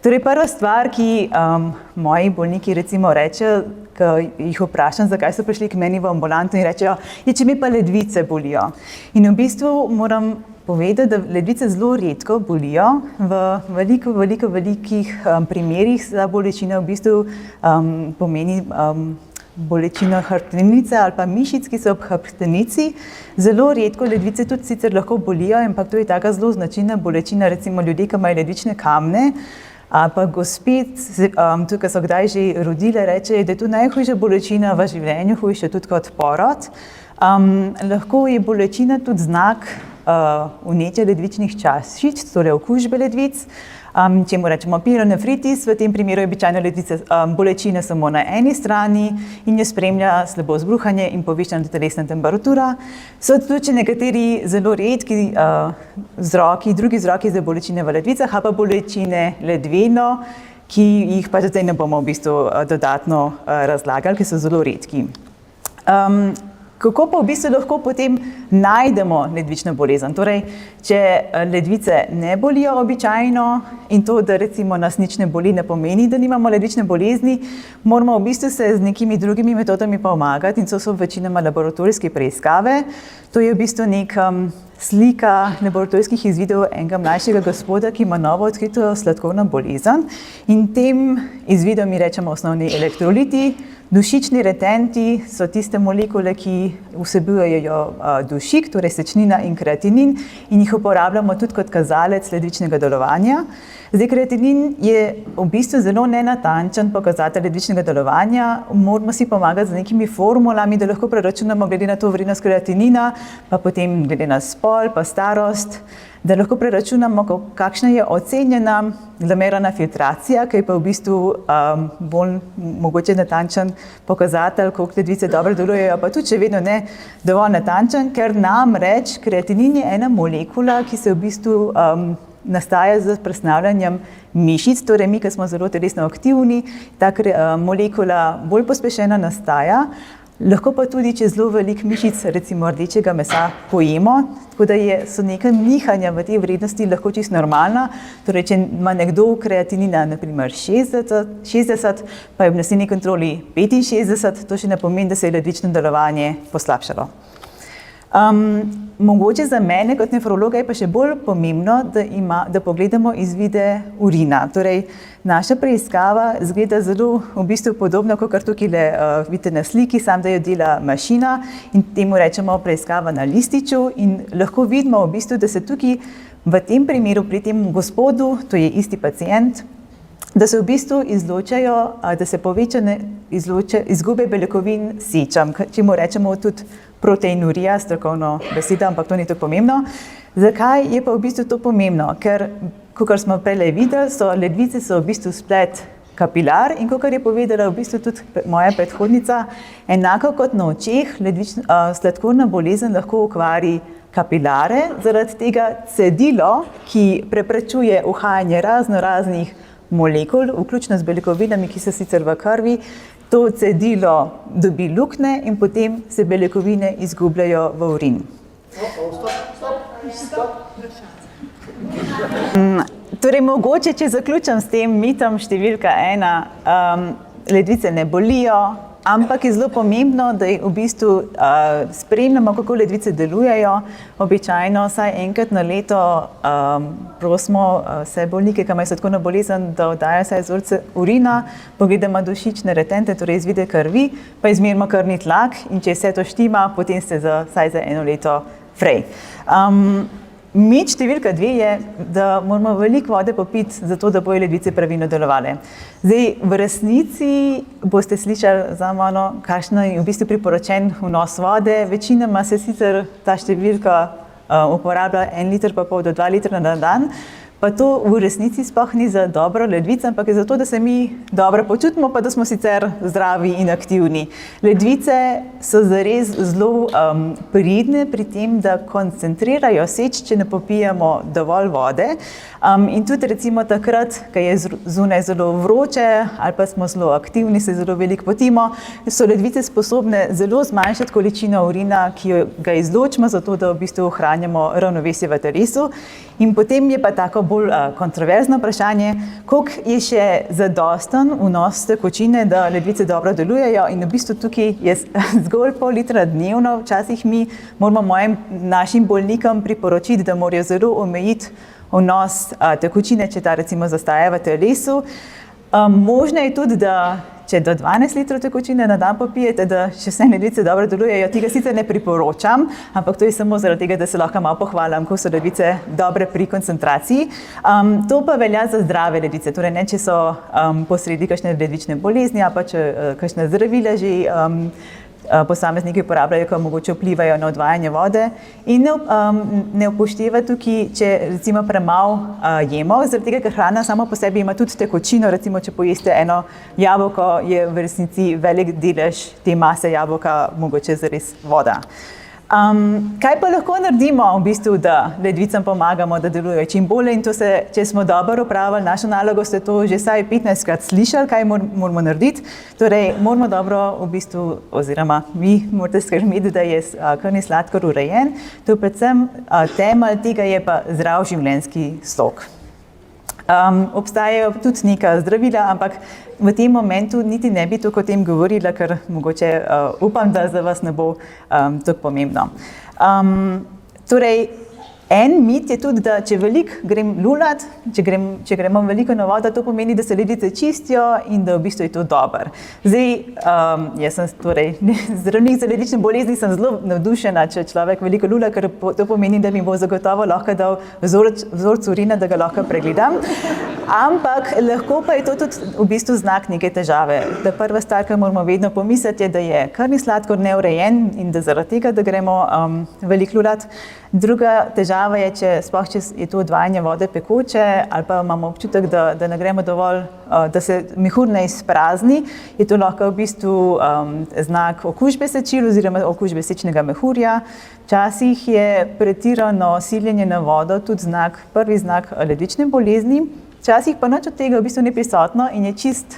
Speaker 9: Torej, prva stvar, ki moji bolniki recimo rečejo, ko jih vprašam, zakaj so prišli k meni v ambulanto in rečejo, če me pa ledvice bolijo. In v bistvu moram povedati, da ledvice zelo redko bolijo. V velikih primerih za bolečino v bistvu pomeni bolečino hrbtenice ali pa mišic, ki so ob hrbtenici. Zelo redko ledvice tudi sicer lahko bolijo, ampak to je taka zelo značilna bolečina, recimo ljudje, ki imajo ledvične kamne, pa gospe, tukaj so kdaj že rodile, rečejo, da je to najhujša bolečina v življenju, hujša tudi kot porod. Lahko je bolečina tudi znak vnetja ledvičnih čašic, torej okužbe ledvic, čemu rečemo pielonefritis, v tem primeru je običajno ledvice bolečine samo na eni strani in jo spremlja slabo zbruhanje in povišana telesna temperatura. So tudi nekateri zelo redki drugi vzroki za bolečine v ledvicah, ali pa bolečine ledveno, ki jih pa zdaj ne bomo v bistvu dodatno razlagali, ki so zelo redki. Kako pa v bistvu lahko potem najdemo ledvično bolezen? Torej, če ledvice ne bolijo običajno in to, da recimo nas nič ne boli, ne pomeni, da nimamo ledvične bolezni, moramo v bistvu se z nekimi drugimi metodami pomagati in to so večinoma laboratorijske preiskave. To je v bistvu neka slika laboratorijskih izvidov enega mlajšega gospoda, ki ima novo odkrito sladkorno bolezen in tem izvidom mi rečemo osnovni elektroliti. Dušični retenti so tiste molekule, ki vsebujejo dušik, torej sečnina in kreatinin in jih uporabljamo tudi kot kazalec ledvičnega delovanja. Zdaj, kreatinin je v bistvu zelo nenatančen pokazatelj ledvičnega delovanja. Moramo si pomagati z nekimi formulami, da lahko preračunamo glede na to vrednost kreatinina, pa potem glede na spol, pa starost, da lahko preračunamo, kakšna je ocenjena glomerulna filtracija, ki je pa v bistvu bolj mogoče natančen pokazatelj, koliko ledvice dobro delujejo, pa tudi še vedno ne dovolj natančen, ker namreč kreatinin je ena molekula, ki se v bistvu nastaja z presnavljanjem mišic, torej mi, ki smo zelo telesno aktivni, ta molekula bolj pospešeno nastaja. Lahko pa tudi, če zelo veliko mišic, recimo rdečega mesa, pojemo, tako da so neka nihanja v tej vrednosti lahko čisto normalna. Torej, če ima nekdo kreatinina naprimer 60, pa je v naslednji kontroli 65, to še ne pomeni, da se je ledvično delovanje poslabšalo. Mogoče za mene kot nefrologa je pa še bolj pomembno, da pogledamo izvide urina. Torej, naša preiskava izgleda zelo v bistvu podobno, kot tukaj vidite na sliki, samo da jo dela mašina in temu rečemo preiskava na lističu in lahko vidimo v bistvu, da se tukaj v tem primeru pri tem gospodu, to je isti pacient, da se v bistvu izločajo, da se povečane izgube beljakovin sečam, čemu rečemo tudi proteinurija, strokovno beseda, ampak to ni tako pomembno. Zakaj je pa v bistvu to pomembno? Ker, kakor smo prej videli, ledvice so v bistvu splet kapilar in kakor je povedala v bistvu tudi moja predhodnica, enako kot na očeh, sladkorna bolezen lahko okvari kapilare, zaradi tega cedilo, ki preprečuje uhajanje raznih molekul, vključno z beljakovinami, ki so sicer v krvi, to cedilo dobi luknje in potem se beljakovine izgubljajo v urin. Torej, mogoče, če zaključim s tem mitom številka 1, ledvice ne bolijo, ampak je zelo pomembno, da v bistvu spremljamo, kako ledvice delujejo. Običajno, vsaj enkrat na leto, prosimo vse bolnike, ki imajo sladkorno bolezen, da oddajo vsaj vzorce urina, pogledamo dušične retente, torej izvide krvi, pa izmerimo krvni tlak in če vse to štima, potem ste vsaj za 1 leto fraj. Mit številka 2 je, da moramo veliko vode popiti, zato da bojo ledvice pravilno delovale. Zdaj, v resnici boste slišali za mano, kakšen je v bistvu priporočen vnos vode. Večinoma se sicer ta številka uporablja 1,5 litra do 2 litra na dan, pa to v resnici sploh ni za dobro ledvic, ampak je zato, da se mi dobro počutimo, pa da smo sicer zdravi in aktivni. Ledvice so zares zelo pridne pri tem, da koncentrirajo seč, če ne popijemo dovolj vode. In tudi recimo takrat, ko je zunaj zelo vroče ali pa smo zelo aktivni, se zelo veliko potimo, so ledvice sposobne zelo zmanjšati količino urina, ki ga izločimo, zato da v bistvu ohranjamo ravnovesje v telesu. In potem je pa tako bolj kontroverzno vprašanje, koliko je še zadosten vnos tekočine, da ledvice dobro delujejo, in v bistvu tukaj je zgolj pol litra dnevno. Včasih mi moramo našim bolnikom priporočiti, da morajo zelo omejiti vnos tekočine, če ta recimo zastaja v telesu. Možno je tudi, da če do 12 litrov tekočine na dan popijete, da še vse ledvice dobro delujejo. Tega sicer ne priporočam, ampak to je samo zaradi tega, da se lahko malo pohvalim, ko so ledvice dobre pri koncentraciji. To pa velja za zdrave ledvice, torej ne, če so posredi kakšne ledvične bolezni, ali pa če kakšne zdravila že posamezniki uporabljajo, ko mogoče vplivajo na odvajanje vode, in ne upošteva tukaj, če recimo premalo jemo, zaradi tega, ker hrana sama po sebi ima tudi tekočino. Recimo, če pojeste eno jabolko, je v resnici velik delež te mase jabolka mogoče zares voda. Kaj pa lahko naredimo v bistvu, da ledvicam pomagamo, da delujejo čim bolje, in to se, če smo dobro opravili našo nalogo, ste to že vsaj 15-krat slišali, kaj moramo narediti. Torej, moramo dobro v bistvu, oziroma vi morate skrbeti, da je krvni sladkor urejen. To je predvsem temelj tega, je pa zdrav življenjski slog. Obstajajo tudi neka zdravila, ampak v tem momentu niti ne bi toliko o tem govorila, ker mogoče upam, da za vas ne bo tako pomembno. Torej, en mit je tudi, da če veliko grem lulat, če gremo veliko na vodo, to pomeni, da se ledvice čistijo in da v bistvu je to dobro. Zdaj, jaz sem torej zdravnik za ledvične bolezni, sem zelo navdušena, če človek veliko lula, ker to pomeni, da mi bo zagotovo lahko dal vzorec urina, da ga lahko pregledam. Ampak lahko pa je to tudi v bistvu znak neke težave. Da prva stvar, kar moramo vedno pomisliti, je, da je krvni sladkor neurejen in da zaradi tega, da gremo veliko lulat. Druga težava je, če je to odvajanje vode pekoče ali pa imamo občutek, da ne gremo dovolj, da se mehur ne izprazni, je to lahko v bistvu znak okužbe sečil oziroma okužbe sečnega mehurja. Včasih je pretirano siljenje na vodo tudi prvi znak ledvične bolezni. Včasih pa nič od tega v bistvu ni prisotno in je čist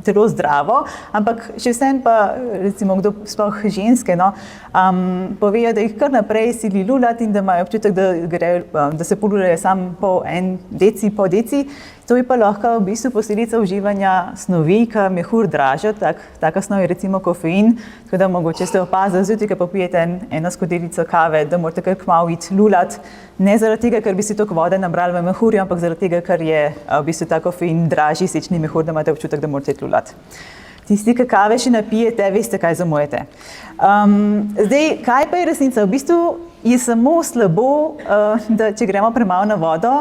Speaker 9: telo zdravo, ampak še vsem pa, recimo kdo sploh ženske, no, povejo, da jih kar naprej sili lulati in da imajo občutek, da se polulajo samo po en deci, po deci. To je pa lahko v bistvu posledica uživanja snovi, ki mehur dražijo, taka snov je recimo kofein, tako da mogoče ste opazili zjutraj, ko popijete eno skodelico kave, da morate kar kmalu iti lulat, ne zaradi tega, ker bi si toliko vode nabrali v mehurju, ampak zaradi tega, ker je v bistvu ta kofein dražji sečni mehur, da imate občutek, da morate iti lulat. Tisti, ki kave še napijete, veste, kaj zamujete. Zdaj, kaj pa je resnica? V bistvu je samo slabo, da če gremo premalo na vodo,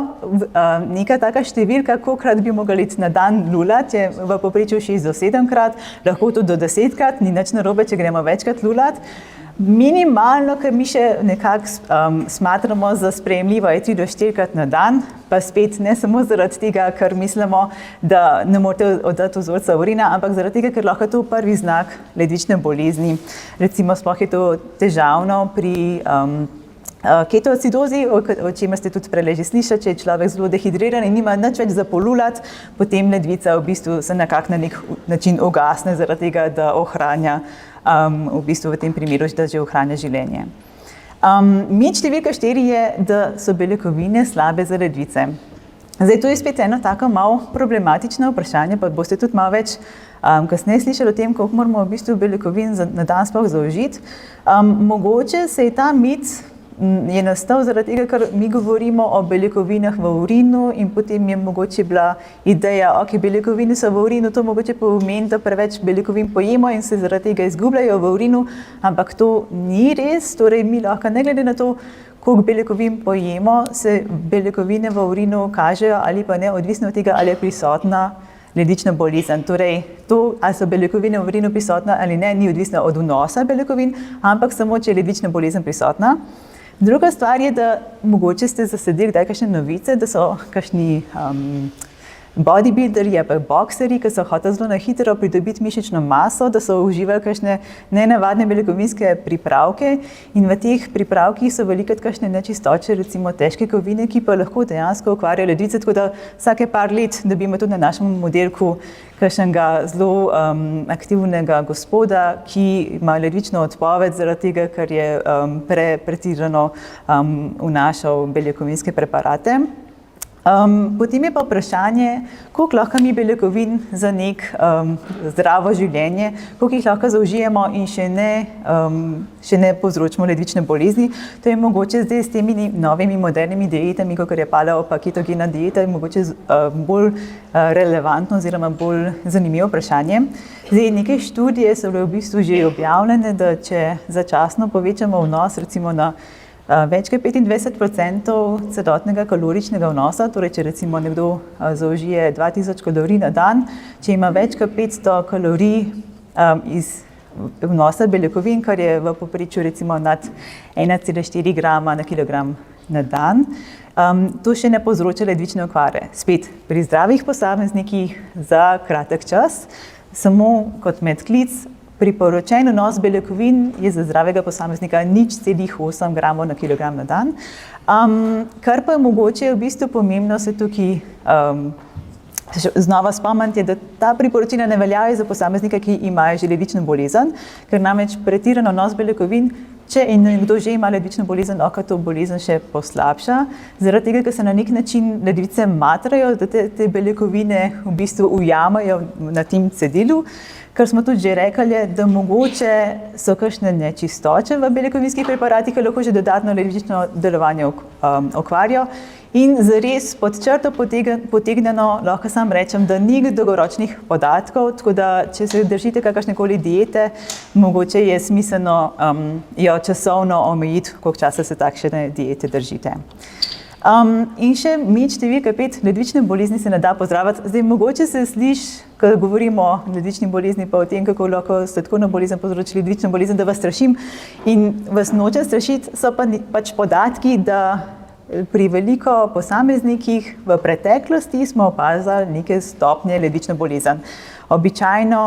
Speaker 9: neka taka številka, kolikrat bi mogli iti na dan lulat, je v povprečju 6 do 7-krat, lahko tudi do 10-krat, ni nič narobe, če gremo večkrat lulat. Minimalno, kar mi še nekako smatramo za sprejemljivo, je 3 do 4-krat na dan, pa spet ne samo zaradi tega, ker mislimo, da ne morete oddati vzorca urina, ampak zaradi tega, ker lahko to prvi znak ledvične bolezni. Recimo sploh je to težavno pri ketoacidozi, o čemer ste tudi prej že slišali, če je človek zelo dehidriran in nima nič več za polulati, potem ledvica v bistvu se nekako na nek način ugasne zaradi tega, da ohranja v bistvu v tem primeru, da že ohranja življenje. Mit številka 4 je, da so beljakovine slabe za ledvice. Zdaj, to je spet eno tako malo problematično vprašanje, pa boste tudi malo več kasneje slišali o tem, koliko moramo v bistvu beljakovin na dan sploh zaužiti. Mogoče se je ta mit je nastal zaradi tega, ker mi govorimo o beljakovinah v urinu in potem je mogoče bila ideja, ok, beljakovine so v urinu, to mogoče pomeni, da preveč beljakovin pojemo in se zaradi tega izgubljajo v urinu, ampak to ni res, torej mi lahko ne glede na to, koliko beljakovin pojemo, se beljakovine v urinu kažejo ali pa ne, odvisno od tega, ali je prisotna ledvična bolezen. Torej, to, ali so beljakovine v urinu prisotna ali ne, ni odvisno od vnosa beljakovin, ampak samo, če je ledvična bolezen prisotna. Druga stvar je, da mogoče ste zasedili kdaj kakšne novice, da so kakšni bodybuilderji, pa bokserji, ki so hoteli zelo na hitro pridobiti mišično maso, da so uživali kakšne nenavadne beljakovinske pripravke in v teh pripravkih so velikokrat kakšne nečistoče, recimo težke kovine, ki pa lahko dejansko okvarjajo ledvice, tako da vsake par let dobimo tudi na našem modelku kakšnega zelo aktivnega gospoda, ki ima ledvično odpoved zaradi tega, ker je pretirano vnašal beljakovinske preparate. Potem je pa vprašanje, koliko lahko mi beljakovin za nek zdravo življenje, koliko jih lahko zaužijemo in še ne povzročimo ledvične bolezni. To je mogoče zdaj s temi novimi modernimi dietami, kot je paleo pa ketogena dieta, mogoče bolj relevantno oziroma bolj zanimivo vprašanje. Zdaj, neke študije so bile v bistvu že objavljene, da če začasno povečamo vnos recimo na več kot 25% celotnega kaloričnega vnosa, torej če recimo nekdo zaužije 2000 kalorij na dan, če ima več kot 500 kalorij iz vnosa beljakovin, kar je v povprečju recimo nad 1,4 grama na kilogram na dan, to še ne povzroča ledvične okvare. Spet, pri zdravih posameznikih za kratek čas, samo kot medklic, priporočen vnos beljakovin je za zdravega posameznika 0,8 gramov na kilogram na dan. Kar pa je mogoče v bistvu pomembno se tukaj znova spomniti, da ta priporočila ne veljajo za posameznike, ki imajo že ledvično bolezen, ker namreč pretirano vnos beljakovin, če nekdo že ima ledvično bolezen, lahko to bolezen še poslabša, zaradi tega, ker se na nek način ledvice matrajo, da te beljakovine v bistvu ujamajo na tem cedilu. Kar smo tudi že rekli, da mogoče so kakšne nečistoče v beljakovinskih preparatih, ki lahko že dodatno ledvično delovanje okvarijo. In zares pod črto potegnjeno lahko sam rečem, da ni dolgoročnih podatkov, tako da če se držite kakršnekoli diete, mogoče je smiselno jo časovno omejiti, koliko časa se takšne diete držite. In še mit številka 5, ledvične bolezni se ne da pozdraviti. Zdaj, mogoče se sliši, ko govorimo o ledvični bolezni, pa o tem, kako lahko sladkorna bolezen povzroči ledvično bolezen, da vas strašim. In vas nočem strašiti, so pa pač podatki, da pri veliko posameznikih v preteklosti smo opazili neke stopnje ledvične bolezen. Običajno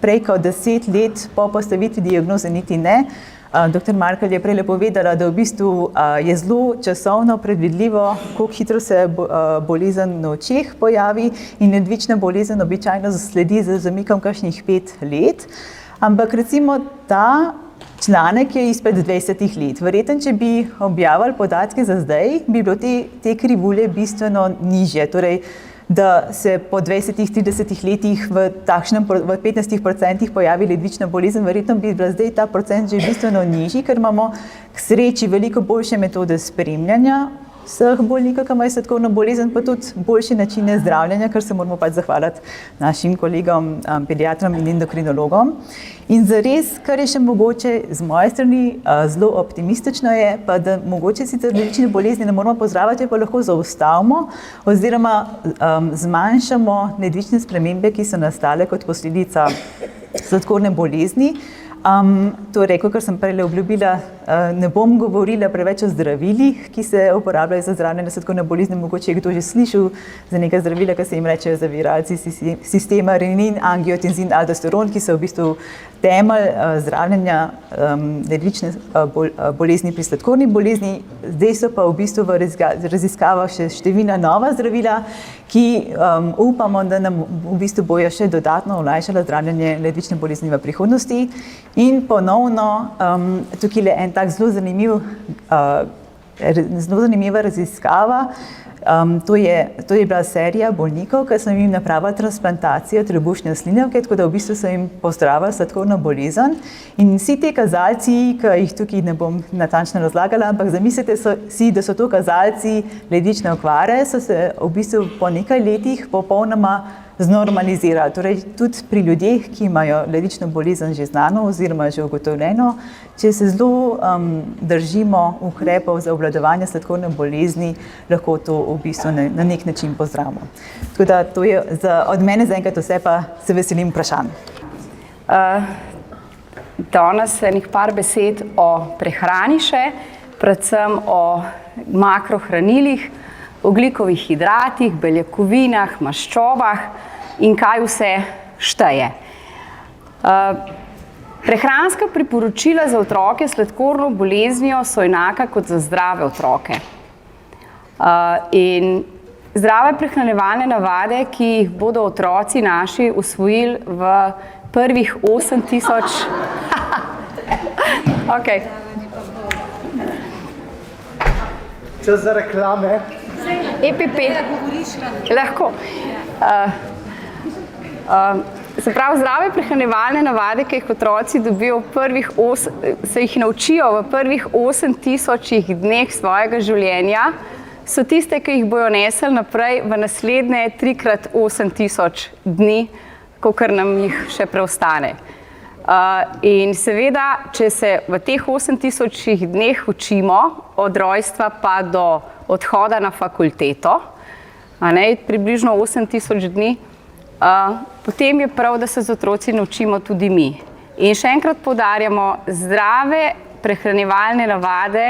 Speaker 9: prej kot 10 let po postavitvi diagnoze niti ne. Dr. Markelj je prej povedala, da v bistvu je zelo časovno predvidljivo, koliko hitro se bolezen na očeh pojavi in ledvična bolezen običajno sledi z zamikom kakšnih 5 let. Ampak recimo ta članek je izpred 20 let. Verjetno, če bi objavili podatke za zdaj, bi bilo te krivulje bistveno nižje. Torej, da se po 20-30 letih v 15% pojavi ledvična bolezen, verjetno bi bila zdaj ta procent že bistveno nižji, ker imamo k sreči veliko boljše metode spremljanja vseh bolnikov, ki imajo sladkorno bolezen, pa tudi boljše načine zdravljenja, kar se moramo pač zahvaliti našim kolegom, pediatrom in endokrinologom. In zares, kar je še mogoče z moje strani zelo optimistično je, pa da mogoče sicer ledvične bolezni ne moramo pozdraviti, pa lahko zaustavimo oziroma zmanjšamo ledvične spremembe, ki so nastale kot posledica sladkorne bolezni. Torej, kot sem prej obljubila, ne bom govorila preveč o zdravilih, ki se uporabljajo za zdravljenje sladkorne bolezni. Mogoče je kdo že slišal za neka zdravila, ki se jim rečejo zaviralci sistema renin, angiotenzin, aldosteron, ki so v bistvu temelj zdravljenja ledvične bolezni pri sladkorni bolezni. Zdaj so pa v bistvu v raziskavah še številna nova zdravila, ki upamo, da nam v bistvu bojo še dodatno olajšala zdravljenje ledvične bolezni v prihodnosti. In ponovno, tukaj je en tak zelo zanimiva raziskava. To je bila serija bolnikov, ki so jim napravili transplantacijo trebušne slinavke, tako da v bistvu so jim pozdravili sladkorno bolezen. In vsi te kazalci, ki jih tukaj ne bom natančno razlagala, ampak zamislite si, da so to kazalci ledvične okvare, so se v bistvu po nekaj letih popolnoma znormalizirali. Torej, tudi pri ljudeh, ki imajo ledvično bolezen že znano oziroma že ugotovljeno, če se zelo držimo ukrepov za obvladovanje sladkorne bolezni, lahko to v bistvu na nek način pozdravimo. Tako da to je od mene zaenkrat vse, pa se veselim vprašanj.
Speaker 10: Danes enih par besed o prehrani še, predvsem o makrohranilih, ogljikovih hidratih, beljakovinah, maščobah in kaj vse šteje. Prehranska priporočila za otroke s sladkorno boleznijo so enaka kot za zdrave otroke. In zdrave prehranjevalne navade, ki jih bodo otroci naši usvojili v prvih 8000... Okay.
Speaker 4: Čas za reklame.
Speaker 10: EPP. Lahko. Se pravi, zdrave prehranjevalne navade, ki jih otroci dobijo se jih naučijo v prvih 8000 dneh svojega življenja, so tiste, ki jih bojo nesli naprej v naslednje 3x8000 dni, kolikor nam jih še preostane. In seveda, če se v teh 8000 dneh učimo, od rojstva pa do odhoda na fakulteto, približno 8000 dni, potem je prav, da se z otroci naučimo tudi mi. In še enkrat poudarjamo, zdrave prehranjevalne navade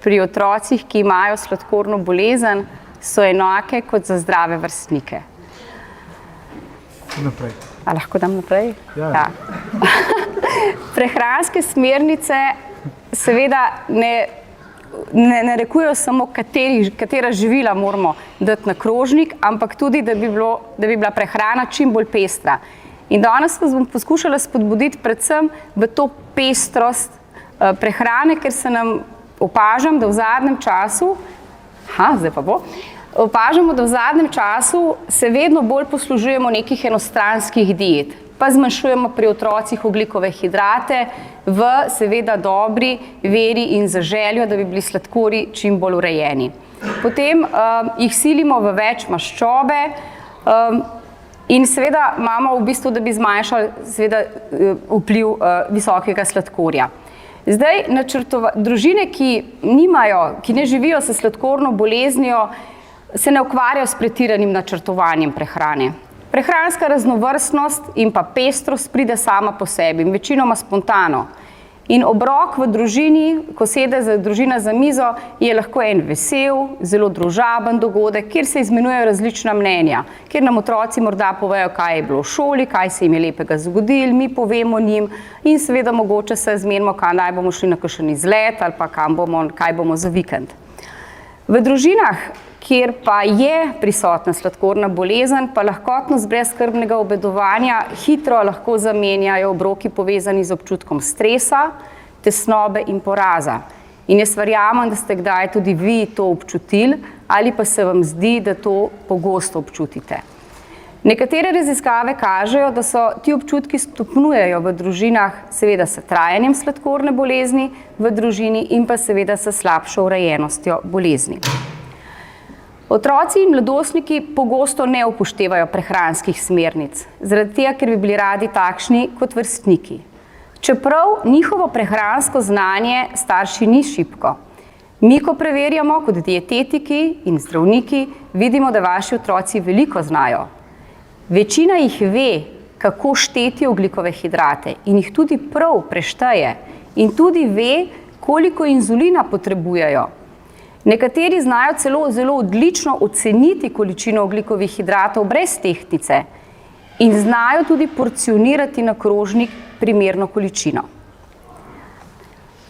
Speaker 10: pri otrocih, ki imajo sladkorno bolezen, so enake kot za zdrave vrstnike.
Speaker 4: Naprej.
Speaker 10: A lahko dam naprej?
Speaker 4: Ja.
Speaker 10: Prehranske smernice seveda ne narekujejo samo, katera živila moramo dati na krožnik, ampak tudi, da bi bila prehrana čim bolj pestra. In danes vas bom poskušala spodbuditi predvsem v to pestrost prehrane, ker se nam opažam, da v zadnjem času, opažamo, da v zadnjem času se vedno bolj poslužujemo nekih enostranskih diet, pa zmanjšujemo pri otrocih ogljikove hidrate v seveda dobri veri in za željo, da bi bili sladkorji čim bolj urejeni. Potem jih silimo v več maščobe in seveda imamo v bistvu, da bi zmanjšali seveda vpliv visokega sladkorja. Zdaj, družine, ki ne živijo s sladkorno boleznijo, se ne ukvarjajo s pretiranim načrtovanjem prehrane. Prehranska raznovrstnost in pa pestrost pride sama po sebi, večinoma spontano. In obrok v družini, ko sede družina za mizo, je lahko en vesel, zelo družaben dogodek, kjer se izmenjujejo različna mnenja, kjer nam otroci morda povejo, kaj je bilo v šoli, kaj se jim je lepega zgodilo, mi povemo njim in seveda mogoče se zmenimo, kdaj bomo šli na kakšen izlet ali pa kaj bomo za vikend. V družinah, kjer pa je prisotna sladkorna bolezen, pa lahkotnost brezskrbnega obedovanja hitro lahko zamenjajo obroki povezani z občutkom stresa, tesnobe in poraza. In jaz verjamem, da ste kdaj tudi vi to občutili ali pa se vam zdi, da to pogosto občutite. Nekatere raziskave kažejo, da so ti občutki stopnjujejo v družinah seveda s trajanjem sladkorne bolezni v družini in pa seveda s slabšo urejenostjo bolezni. Otroci in mladostniki pogosto ne upoštevajo prehranskih smernic, zaradi tega, ker bi bili radi takšni kot vrstniki. Čeprav njihovo prehransko znanje starši ni šibko. Mi, ko preverjamo kot dietetiki in zdravniki, vidimo, da vaši otroci veliko znajo. Večina jih ve, kako šteti ogljikove hidrate in jih tudi prav prešteje in tudi ve, koliko inzulina potrebujejo. Nekateri znajo celo zelo odlično oceniti količino ogljikovih hidratov brez tehtnice in znajo tudi porcionirati na krožnik primerno količino.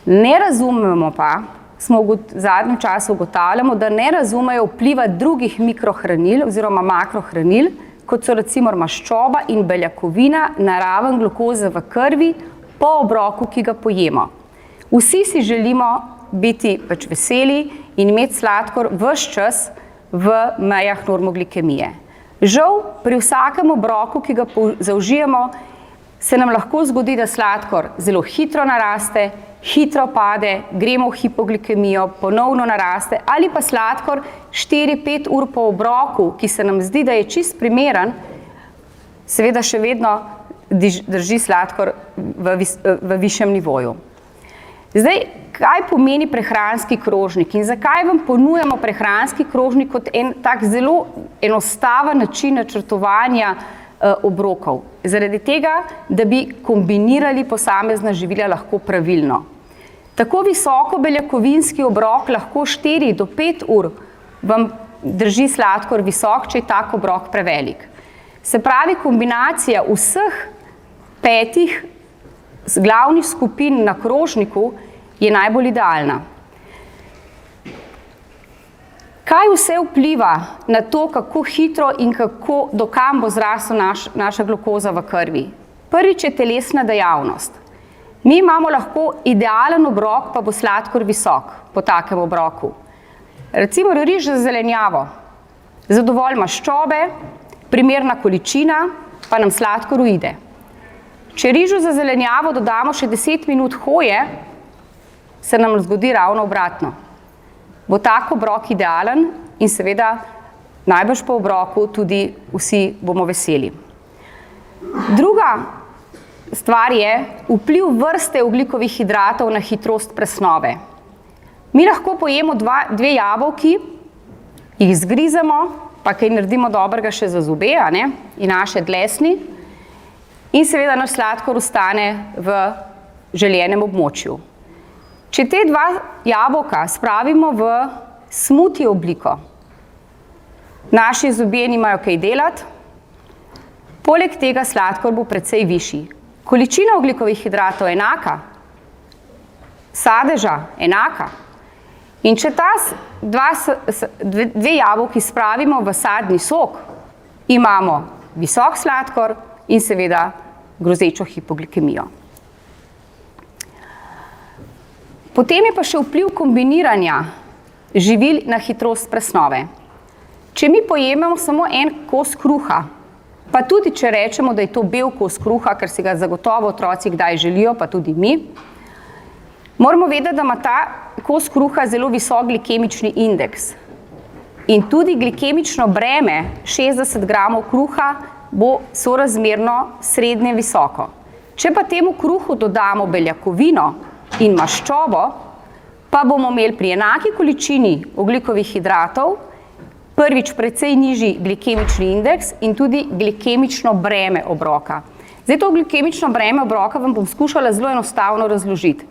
Speaker 10: Ne razumemo pa, v zadnjem času ugotavljamo, da ne razumejo vpliva drugih mikrohranil oziroma makrohranil, kot so recimo maščoba in beljakovina na raven glukoze v krvi po obroku, ki ga pojemo. Vsi si želimo biti veseli in imeti sladkor ves čas v mejah normoglikemije. Žal, pri vsakem obroku, ki ga zaužijemo, se nam lahko zgodi, da sladkor zelo hitro naraste, hitro pade, gremo v hipoglikemijo, ponovno naraste, ali pa sladkor 4-5 ur po obroku, ki se nam zdi, da je čist primeren, seveda še vedno drži sladkor v višjem nivoju. Zdaj, kaj pomeni prehranski krožnik in zakaj vam ponujamo prehranski krožnik kot en tak zelo enostaven način načrtovanja obrokov? Zaradi tega, da bi kombinirali posamezna živila lahko pravilno. Tako visoko beljakovinski obrok lahko 4 do 5 ur vam drži sladkor visok, če je tak obrok prevelik. Se pravi, kombinacija vseh 5 glavnih skupin na krožniku je najbolj idealna. Kaj vse vpliva na to, kako hitro in do kam bo zrasla naša glukoza v krvi? Prvič je telesna dejavnost. Mi imamo lahko idealen obrok, pa bo sladkor visok po takem obroku. Recimo riž za zelenjavo, za dovolj maščobe, primerna količina, pa nam sladkor uide. Če rižu za zelenjavo dodamo še 10 minut hoje, se nam zgodi ravno obratno. Bo tak obrok idealen in seveda najbrž po obroku tudi vsi bomo veseli. Druga stvar je vpliv vrste ogljikovih hidratov na hitrost presnove. Mi lahko pojemo 2 jabolki, jih zgrizemo, pa kaj naredimo dobrega še za zobe, in naše dlesni, in seveda naš sladkor ostane v želenem območju. Če te 2 jabolka spravimo v smuti obliko, naši zobje nimajo kaj delati, poleg tega sladkor bo precej višji. Količina ogljikovih hidratov je enaka, sadeža enaka. In če ta 2 jabolki spravimo v sadni sok, imamo visok sladkor in seveda grozečo hipoglikemijo. Potem je pa še vpliv kombiniranja živil na hitrost presnove. Če mi pojememo samo en kos kruha, pa tudi če rečemo, da je to bel kos kruha, ker si ga zagotovo otroci kdaj želijo, pa tudi mi, moramo vedeti, da ima ta kos kruha zelo visok glikemični indeks. In tudi glikemično breme 60 gramov kruha bo sorazmerno srednje visoko. Če pa temu kruhu dodamo beljakovino in maščobo, pa bomo imeli pri enaki količini ogljikovih hidratov prvič precej nižji glikemični indeks in tudi glikemično breme obroka. Zdaj to glikemično breme obroka vam bom skušala zelo enostavno razložiti.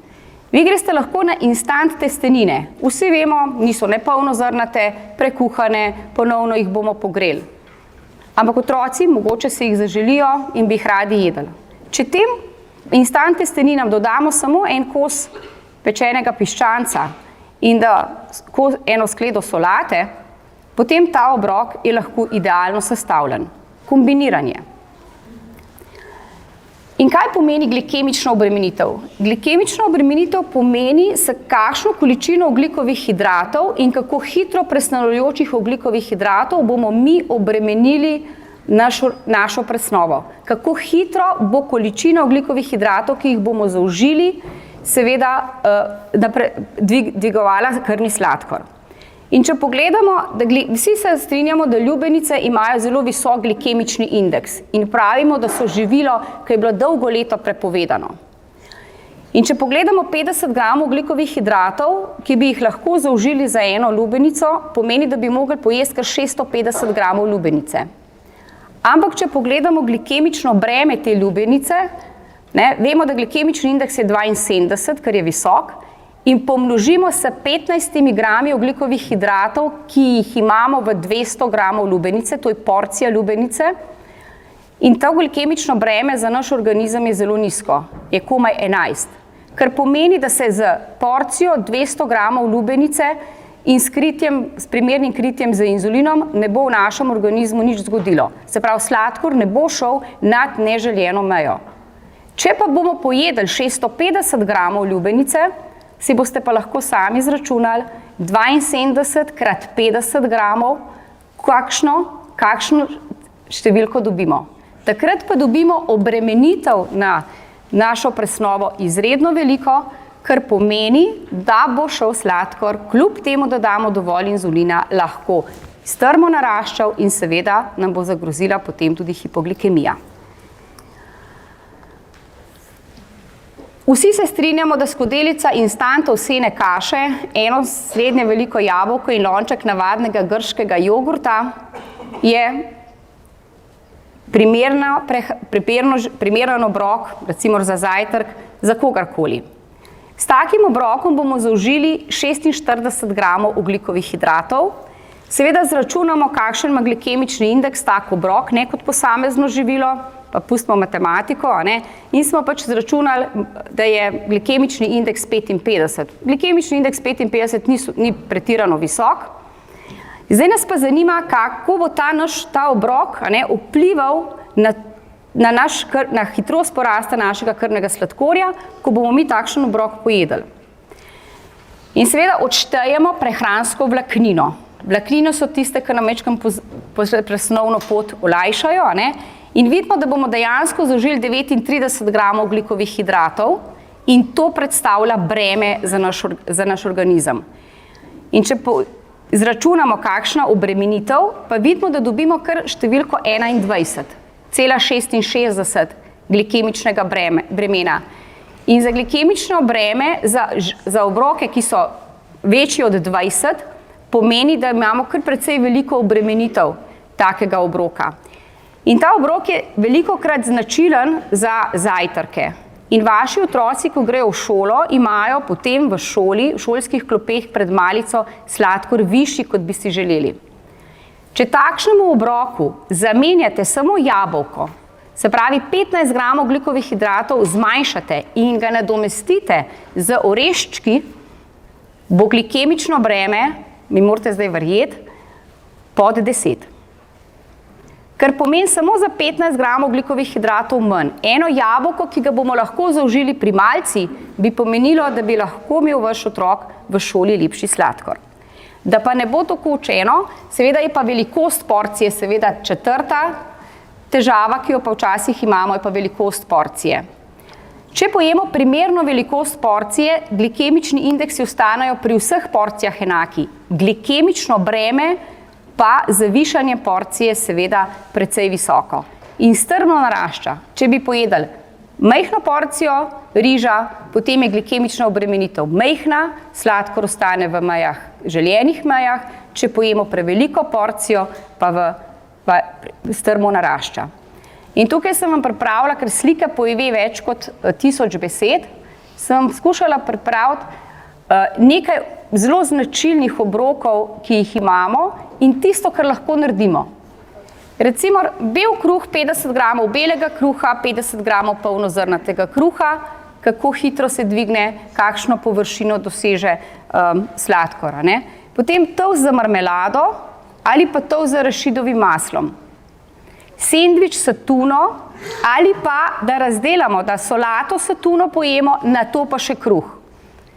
Speaker 10: Vi greste lahko na instant testenine. Vsi vemo, niso nepolnozrnate, prekuhane, ponovno jih bomo pogreli. Ampak otroci mogoče se jih zaželijo in bi jih radi jedli. Če tem instant testeninam dodamo samo en kos pečenega piščanca in da eno skledo solate, potem ta obrok je lahko idealno sestavljen. Kombiniranje. In kaj pomeni glikemična obremenitev? Glikemična obremenitev pomeni, s kakšno količino ogljikovih hidratov in kako hitro presnovajočih ogljikovih hidratov bomo mi obremenili našo presnovo. Kako hitro bo količina ogljikovih hidratov, ki jih bomo zaužili, seveda dvigovala krvni sladkor. In če pogledamo, vsi se strinjamo, da lubenice imajo zelo visok glikemični indeks in pravimo, da so živilo, ki je bilo dolgo leto prepovedano. In če pogledamo 50 gramov ogljikovih hidratov, ki bi jih lahko zaužili za eno lubenico, pomeni, da bi mogli pojesti kar 650 gramov lubenice. Ampak če pogledamo glikemično breme te lubenice, vemo, da glikemični indeks je 72, kar je visok, in pomnožimo s 15 grami ogljikovih hidratov, ki jih imamo v 200 gramov lubenice, to je porcija lubenice. In to glikemično breme za naš organizem je zelo nizko, je komaj 11. Kar pomeni, da se z porcijo 200 gramov lubenice in s primernim kritjem z inzulinom ne bo v našem organizmu nič zgodilo. Se pravi, sladkor ne bo šel nad neželjeno mejo. Če pa bomo pojedli 650 gramov lubenice, si boste pa lahko sami izračunali 72 krat 50 gramov, kakšno številko dobimo. Takrat pa dobimo obremenitev na našo presnovo izredno veliko, kar pomeni, da bo šel sladkor, kljub temu, da damo dovolj inzulina, lahko strmo naraščal in seveda nam bo zagrozila potem tudi hipoglikemija. Vsi se strinjamo, da skodelica instant ovsene kaše, eno srednje veliko jabolko in lonček navadnega grškega jogurta je primeren obrok, recimo za zajtrk, za kogarkoli. S takim obrokom bomo zaužili 46 gramov ogljikovih hidratov. Seveda zračunamo, kakšen ima glikemični indeks tak obrok, ne kot posamezno živilo, pa pustimo matematiko, in smo pač zračunali, da je glikemični indeks 55. Glikemični indeks 55 ni pretirano visok. Zdaj nas pa zanima, kako bo ta obrok vplival na hitrost porasta našega krvnega sladkorja, ko bomo mi takšen obrok pojedli. In seveda odštejemo prehransko vlaknino. Vlaknine so tiste, ki nam presnovno pot olajšajo, in vidimo, da bomo dejansko zaužili 39 gramov ogljikovih hidratov in to predstavlja breme za naš organizem. In če izračunamo, kakšna obremenitev, pa vidimo, da dobimo kar številko 21,66 glikemičnega bremena. In za glikemično breme, za obroke, ki so večji od 20, pomeni, da imamo kar precej veliko obremenitev takega obroka. In ta obrok je velikokrat značilen za zajtrke. In vaši otroci, ko grejo v šolo, imajo potem v šolskih klopeh pred malico sladkor višji, kot bi si želeli. Če takšnemu obroku zamenjate samo jabolko, se pravi 15 gramov ogljikovih hidratov zmanjšate in ga nadomestite z oreščki, bo glikemično breme, mi morate zdaj verjeti, pod 10. Kar pomeni samo za 15 gramov ogljikovih hidratov manj. Eno jabolko, ki ga bomo lahko zaužili pri malci, bi pomenilo, da bi lahko imel vaš otrok v šoli lepši sladkor. Da pa ne bo tako učeno, seveda je pa velikost porcije seveda četrta težava, ki jo pa včasih imamo, je pa velikost porcije. Če pojemo primerno velikost porcije, glikemični indeksi ostanejo pri vseh porcijah enaki. Glikemično breme pa z višanjem porcije seveda precej visoko. In strmo narašča. Če bi pojedli majhno porcijo riža, potem je glikemična obremenitev majhna, sladkor ostane v željenih mejah, če pojemo preveliko porcijo, pa strmo narašča. In tukaj sem vam pripravila, ker slika pove več kot 1000 besed, sem skušala pripraviti nekaj zelo značilnih obrokov, ki jih imamo in tisto, kar lahko naredimo. Recimo bel kruh, 50 gramov belega kruha, 50 gramov polnozrnatega kruha, kako hitro se dvigne, kakšno površino doseže sladkora. Ne? Potem toast za marmelado ali pa toast za arašidovim maslom. Sendvič s tuno ali pa da razdelamo, da solato s tuno pojemo, na to pa še kruh.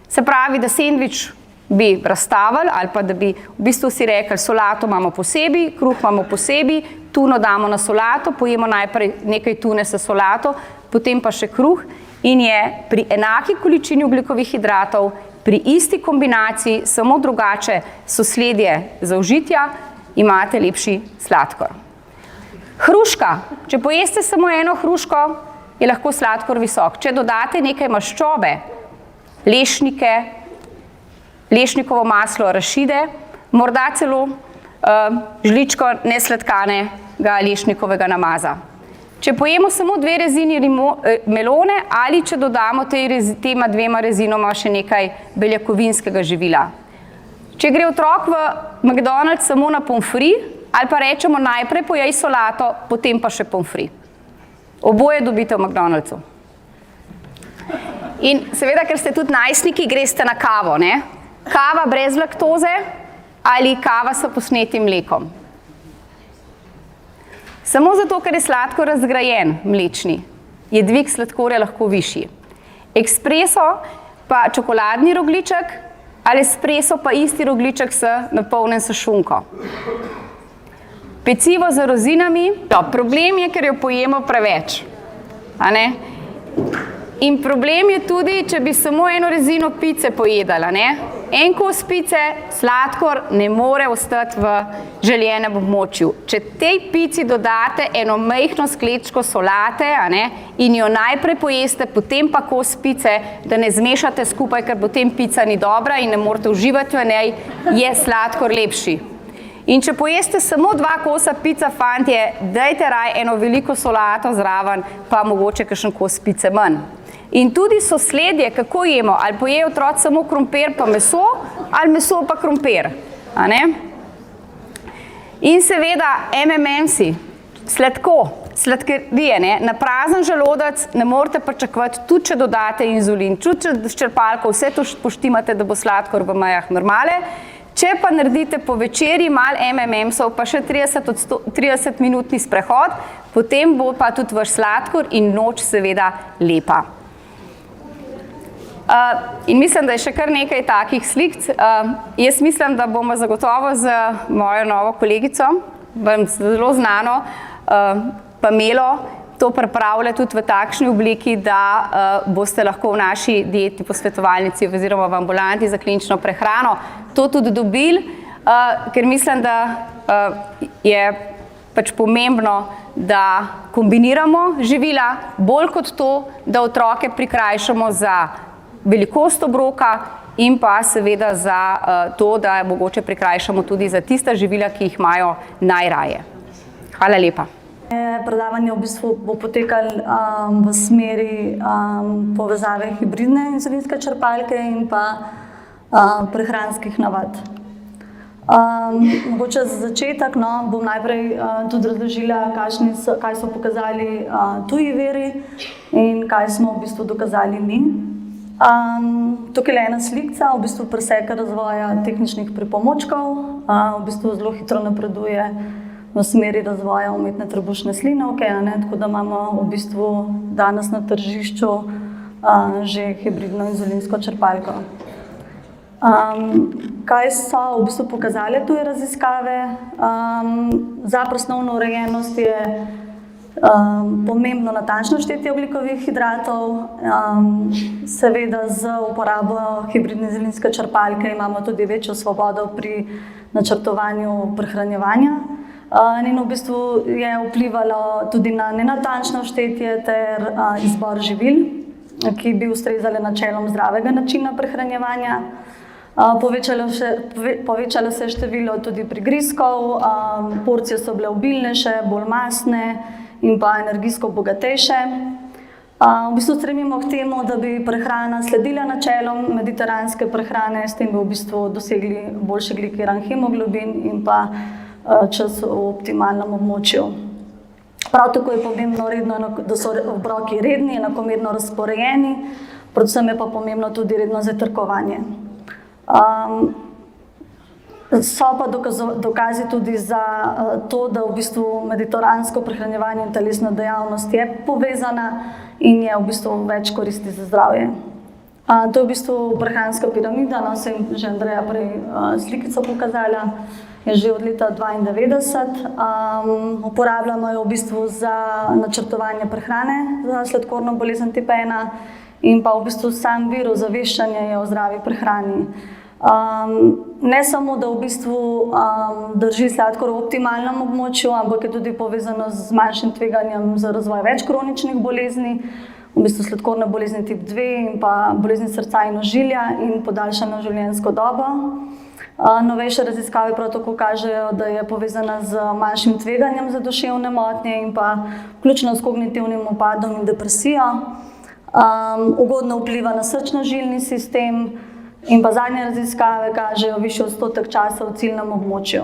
Speaker 10: Se pravi, da sendvič bi razstavili ali pa da bi v bistvu si rekli, solato imamo posebej, kruh imamo posebej, tuno damo na solato, pojemo najprej nekaj tune s solato, potem pa še kruh in je pri enaki količini ogljikovih hidratov, pri isti kombinaciji, samo drugače sosledje zaužitja, imate lepši sladkor. Hruška. Če pojeste samo eno hruško, je lahko sladkor visok. Če dodate nekaj maščobe, lešnike, lešnikovo maslo, arašide, morda celo žličko nesladkanega lešnikovega namaza. Če pojemo samo 2 rezini melone ali če dodamo tema 2 rezinoma še nekaj beljakovinskega živila. Če gre otrok v McDonald's samo na pomfrit ali pa rečemo najprej pojej solato, potem pa še pomfrit. Oboje dobite v McDonald'su. In seveda, ker ste tudi najstniki, greste na kavo, ne? Kava brez laktoze ali kava s posnetim mlekom. Samo zato, ker je sladkor razgrajen mlečni, je dvig sladkorja lahko višji. Espresso pa čokoladni rogljiček ali espresso pa isti rogljiček napolnjen s šunko. Pecivo z rozinami, problem je, ker jo pojemo preveč. A ne? In problem je tudi, če bi samo eno rezino pice pojedala. Ne? En kos pice, sladkor ne more ostati v željenem območju. Če tej pici dodate eno majhno sklečko solate, a ne, in jo najprej pojeste, potem pa kos pice, da ne zmešate skupaj, ker potem pica ni dobra in ne morete uživati v njej, je sladkor lepši. In če pojeste samo 2 kosa pica, fantje, dajte raj eno veliko solato zraven, pa mogoče kakšen kos pice manj. In tudi sosledje, kako jemo, ali pojejo otroci samo krompir pa meso, ali meso pa krompir. A ne? In seveda M&M'si, sladkarije, ne? Na prazen želodec ne morete pričakovati, tudi če dodate inzulin, tudi če s črpalko vse to poštimate, da bo sladkor v mejah normale. Če pa naredite po večerji malo M&M'sov, pa še 30-minutni sprehod, potem bo pa tudi vaš sladkor in noč seveda lepa. In mislim, da je še kar nekaj takih slik. Jaz mislim, da bomo zagotovo z mojo novo kolegico, vam zelo znano, Pamelo, to pripravlja tudi v takšni obliki, da boste lahko v naši dietni posvetovalnici oziroma v ambulanti za klinično prehrano to tudi dobili, ker mislim, da je pač pomembno, da kombiniramo živila, bolj kot to, da otroke prikrajšamo za velikost obroka in pa seveda za to, da mogoče prikrajšamo tudi za tista živila, ki jih imajo najraje. Hvala lepa.
Speaker 11: Predavanje v bistvu bo potekalo v smeri povezave hibridne inzulinske črpalke in pa prehranskih navad. Mogoče za začetek bom najprej tudi razložila, kaj so pokazali tuji viri in kaj smo v bistvu dokazali mi. Tukaj je ena slikca, v bistvu preseka razvoja tehničnih pripomočkov, v bistvu zelo hitro napreduje v smeri razvoja umetne trebušne slinavke, tako da imamo v bistvu danes na tržišču že hibridno inzulinsko črpalko. Kaj so v bistvu pokazale tuje raziskave? Za presnovno urejenost je pomembno natančno štetje ogljikovih hidratov. Seveda z uporabo hibridne inzulinske črpalke imamo tudi večjo svobodo pri načrtovanju prehranjevanja. In v bistvu je vplivalo tudi na nenatančno štetje ter izbor živil, ki bi ustrezale načelom zdravega načina prehranjevanja. Povečalo se je število tudi prigrizkov, porcije so bile obilnejše, bolj mastne in pa energijsko bogatejše. V bistvu stremimo k temu, da bi prehrana sledila načelom mediteranske prehrane, s tem bi v bistvu dosegli boljši glikiran hemoglobin in pa čas v optimalnem območju. Prav tako je pomembno, da so obroki redni, enakomerno razporejeni, predvsem je pa pomembno tudi redno zajtrkovanje. So pa dokazi tudi za to, da v bistvu mediteransko prehranjevanje in telesna dejavnost je povezana in je v bistvu več koristi za zdravje. To je v bistvu prehranska piramida, se je že Andreja prej slikico pokazala, je že od leta 1992. Uporabljamo jo v bistvu za načrtovanje prehrane za sladkorno bolezen tipa 1 in pa v bistvu sam vir ozaveščanja je o zdravi prehrani. Ne samo, da v bistvu drži sladkor v optimalnem območju, ampak je tudi povezano z manjšim tveganjem za razvoj več kroničnih bolezni, v bistvu sladkorne bolezni tip 2 in pa bolezni srca in ožilja in podaljšano življenjsko dobo. Novejše raziskave prav tako kažejo, da je povezana z manjšim tveganjem za duševne motnje in pa vključno s kognitivnim upadom in depresijo. Ugodno vpliva na srčno-žilni sistem, in pa zadnje raziskave kažejo višji odstotek časa v ciljnem območju.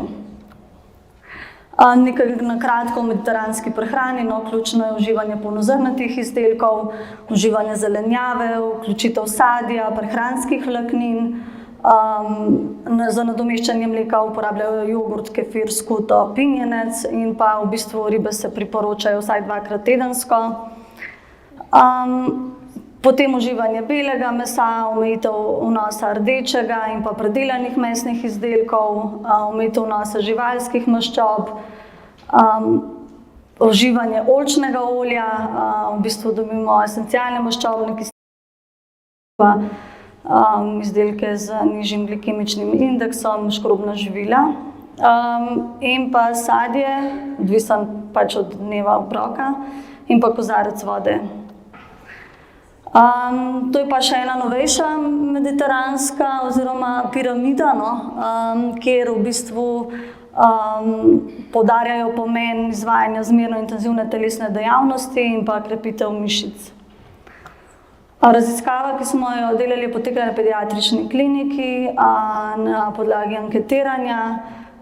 Speaker 11: Nekaj na kratko o mediteranski prehrani, ključno je uživanje polnozrnatih izdelkov, uživanje zelenjave, vključitev sadja, prehranskih vlaknin. Za nadomeščanje mleka uporabljajo jogurt, kefir, skuto, pinjenec in pa v bistvu ribe se priporočajo vsaj 2-krat tedensko. Potem uživanje belega mesa, omejitev vnosa rdečega in pa predelanih mesnih izdelkov, omejitev vnosa živalskih maščob, uživanje oljčnega olja, v bistvu dobimo esencialne maščobne kisline, izdelke z nižjim glikemičnim indeksom, škrobna živila in pa sadje, odvisen pač od dneva obroka, in pa kozarec vode. To je pa še ena novejša mediteranska oziroma piramida, kjer v bistvu poudarjajo pomen izvajanja zmerno intenzivne telesne dejavnosti in pa krepitev mišic. Raziskava, ki smo jo delali, je potekala na pediatrični kliniki na podlagi anketiranja.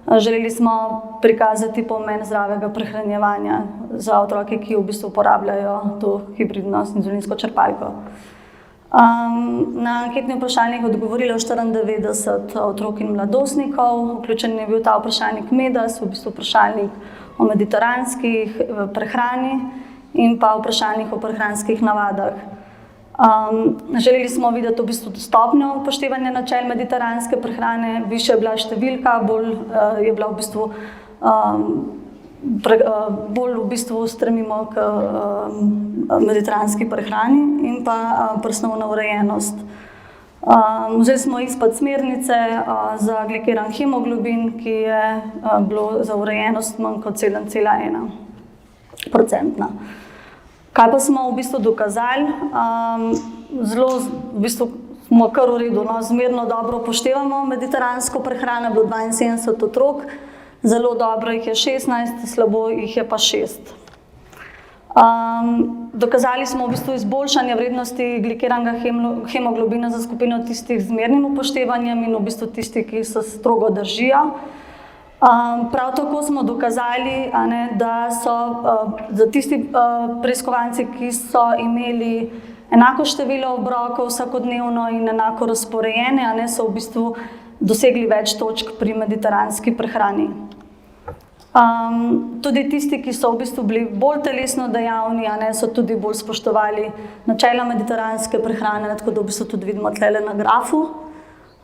Speaker 11: Želeli smo prikazati pomen zdravega prehranjevanja za otroke, ki v bistvu uporabljajo to hibridno inzulinsko črpalko. Na anketni vprašalnik je odgovorilo 94 otrok in mladostnikov. Vključen je bil ta vprašalnik MEDAS, v bistvu vprašalnik o mediteranskih prehrani in pa vprašalnik o prehranskih navadah. Želeli smo videti v bistvu stopnjo upoštevanja načel mediteranske prehrane, višja je bila številka, bolj je bila v bistvu bolj v bistvu stremimo k mediteranski prehrani in pa presnovna urejenost. Vzeli smo izpod smernice za glikiran hemoglobin, ki je bilo za urejenost manj kot 7,1%. Kaj pa smo v bistvu dokazali? Zelo v bistvu smo kar v redu, zmerno dobro upoštevamo mediteransko prehrano, bilo 72 otrok, zelo dobro jih je 16, slabo jih je pa 6. Dokazali smo v bistvu izboljšanje vrednosti glikiranega hemoglobina za skupino tistih z zmernim upoštevanjem in v bistvu tisti, ki se strogo držijo. Prav tako smo dokazali, da so za tisti preiskovanci, ki so imeli enako število obrokov vsakodnevno in enako razporejene, so v bistvu dosegli več točk pri mediteranski prehrani. Tudi tisti, ki so v bistvu bili bolj telesno dejavni, so tudi bolj spoštovali načela mediteranske prehrane, tako da v bistvu tudi vidimo tlele na grafu.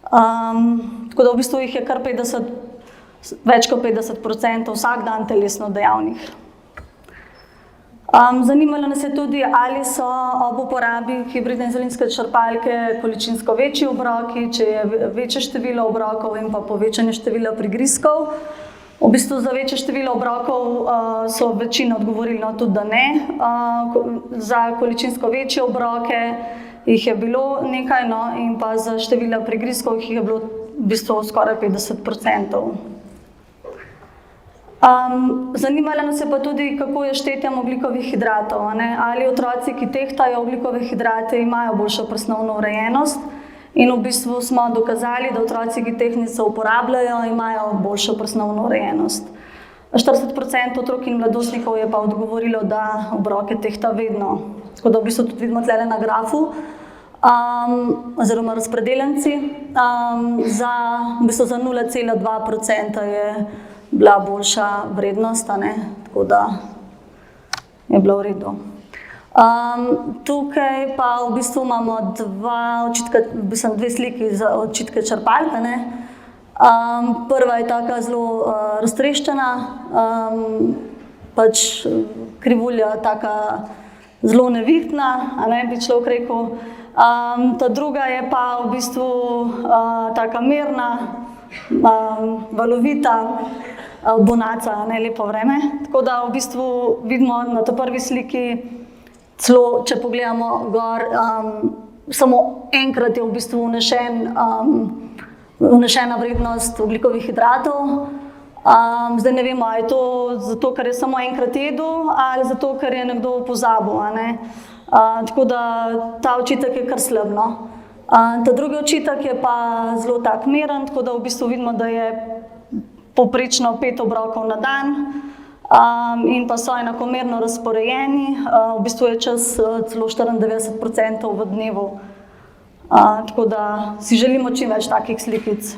Speaker 11: Tako da v bistvu jih je kar več kot 50% vsak dan telesno dejavnih. Zanimalo nas je tudi, ali so ob uporabi hibridne inzulinske črpalke količinsko večji obroki, če je večje število obrokov in pa povečanje števila prigrizkov. V bistvu za večje število obrokov so večina odgovorili tudi, da ne. Za količinsko večje obroke jih je bilo nekaj, in pa za števila prigrizkov jih je bilo v bistvu skoraj 50%. Zanimalo nas je pa tudi, kako je štetjem ogljikovih hidratov. Ali otroci, ki tehtajo ogljikove hidrate, imajo boljšo presnovno urejenost. In v bistvu smo dokazali, da otroci, ki tehtnico uporabljajo, imajo boljšo presnovno urejenost. 40% otrok in mladostnikov je pa odgovorilo, da obroke tehta vedno. Tako da v bistvu tudi vidimo tlele na grafu, oziroma razpredeljenci, za 0,2% je bila boljša vrednost, tako da je bilo v redu. Tukaj pa v bistvu imamo dve sliki za očitke črpalke. Prva je taka zelo raztreščena, pač krivulja taka zelo nevihtna, bi človek rekel. Ta druga je pa v bistvu taka mirna, valovita, bonaca, lepo vreme. Tako da v bistvu vidimo na ta prvi sliki, celo če pogledamo gor, samo enkrat je v bistvu vnešena vrednost ogljikovih hidratov. Zdaj ne vemo, ali je to zato, ker je samo enkrat jedel, ali zato, ker je nekdo pozabil. Tako da ta očitek je kar slab. Ta drugi očitek je pa zelo tak miren, tako da v bistvu vidimo, da je povprečno 5 obrokov na dan in pa so enakomerno razporejeni. V bistvu je čas celo 94% v dnevu. Tako da si želimo čim več takih slikic.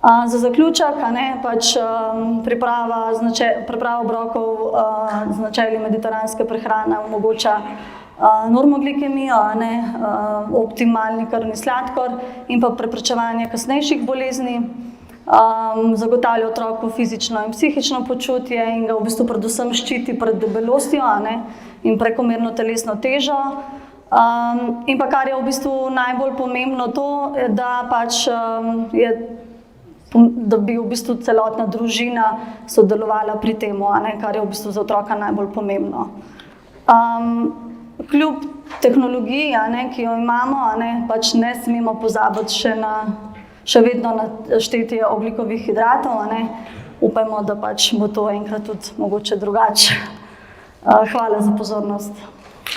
Speaker 11: Za zaključek, pač priprava obrokov z načeli mediteranske prehrane omogoča normoglikemijo, optimalni krvni sladkor in pa preprečevanje kasnejših bolezni. Zagotavlja otroku fizično in psihično počutje in ga v bistvu predvsem ščiti pred debelostjo in prekomerno telesno težo. In pa kar je v bistvu najbolj pomembno to, da pač da bi v bistvu celotna družina sodelovala pri tem, kar je v bistvu za otroka najbolj pomembno. Kljub tehnologiji, ki jo imamo, pač ne smemo pozabiti še vedno na štetje ogljikovih hidratov. Upajmo, da pač bo to enkrat tudi mogoče drugače. Hvala za pozornost.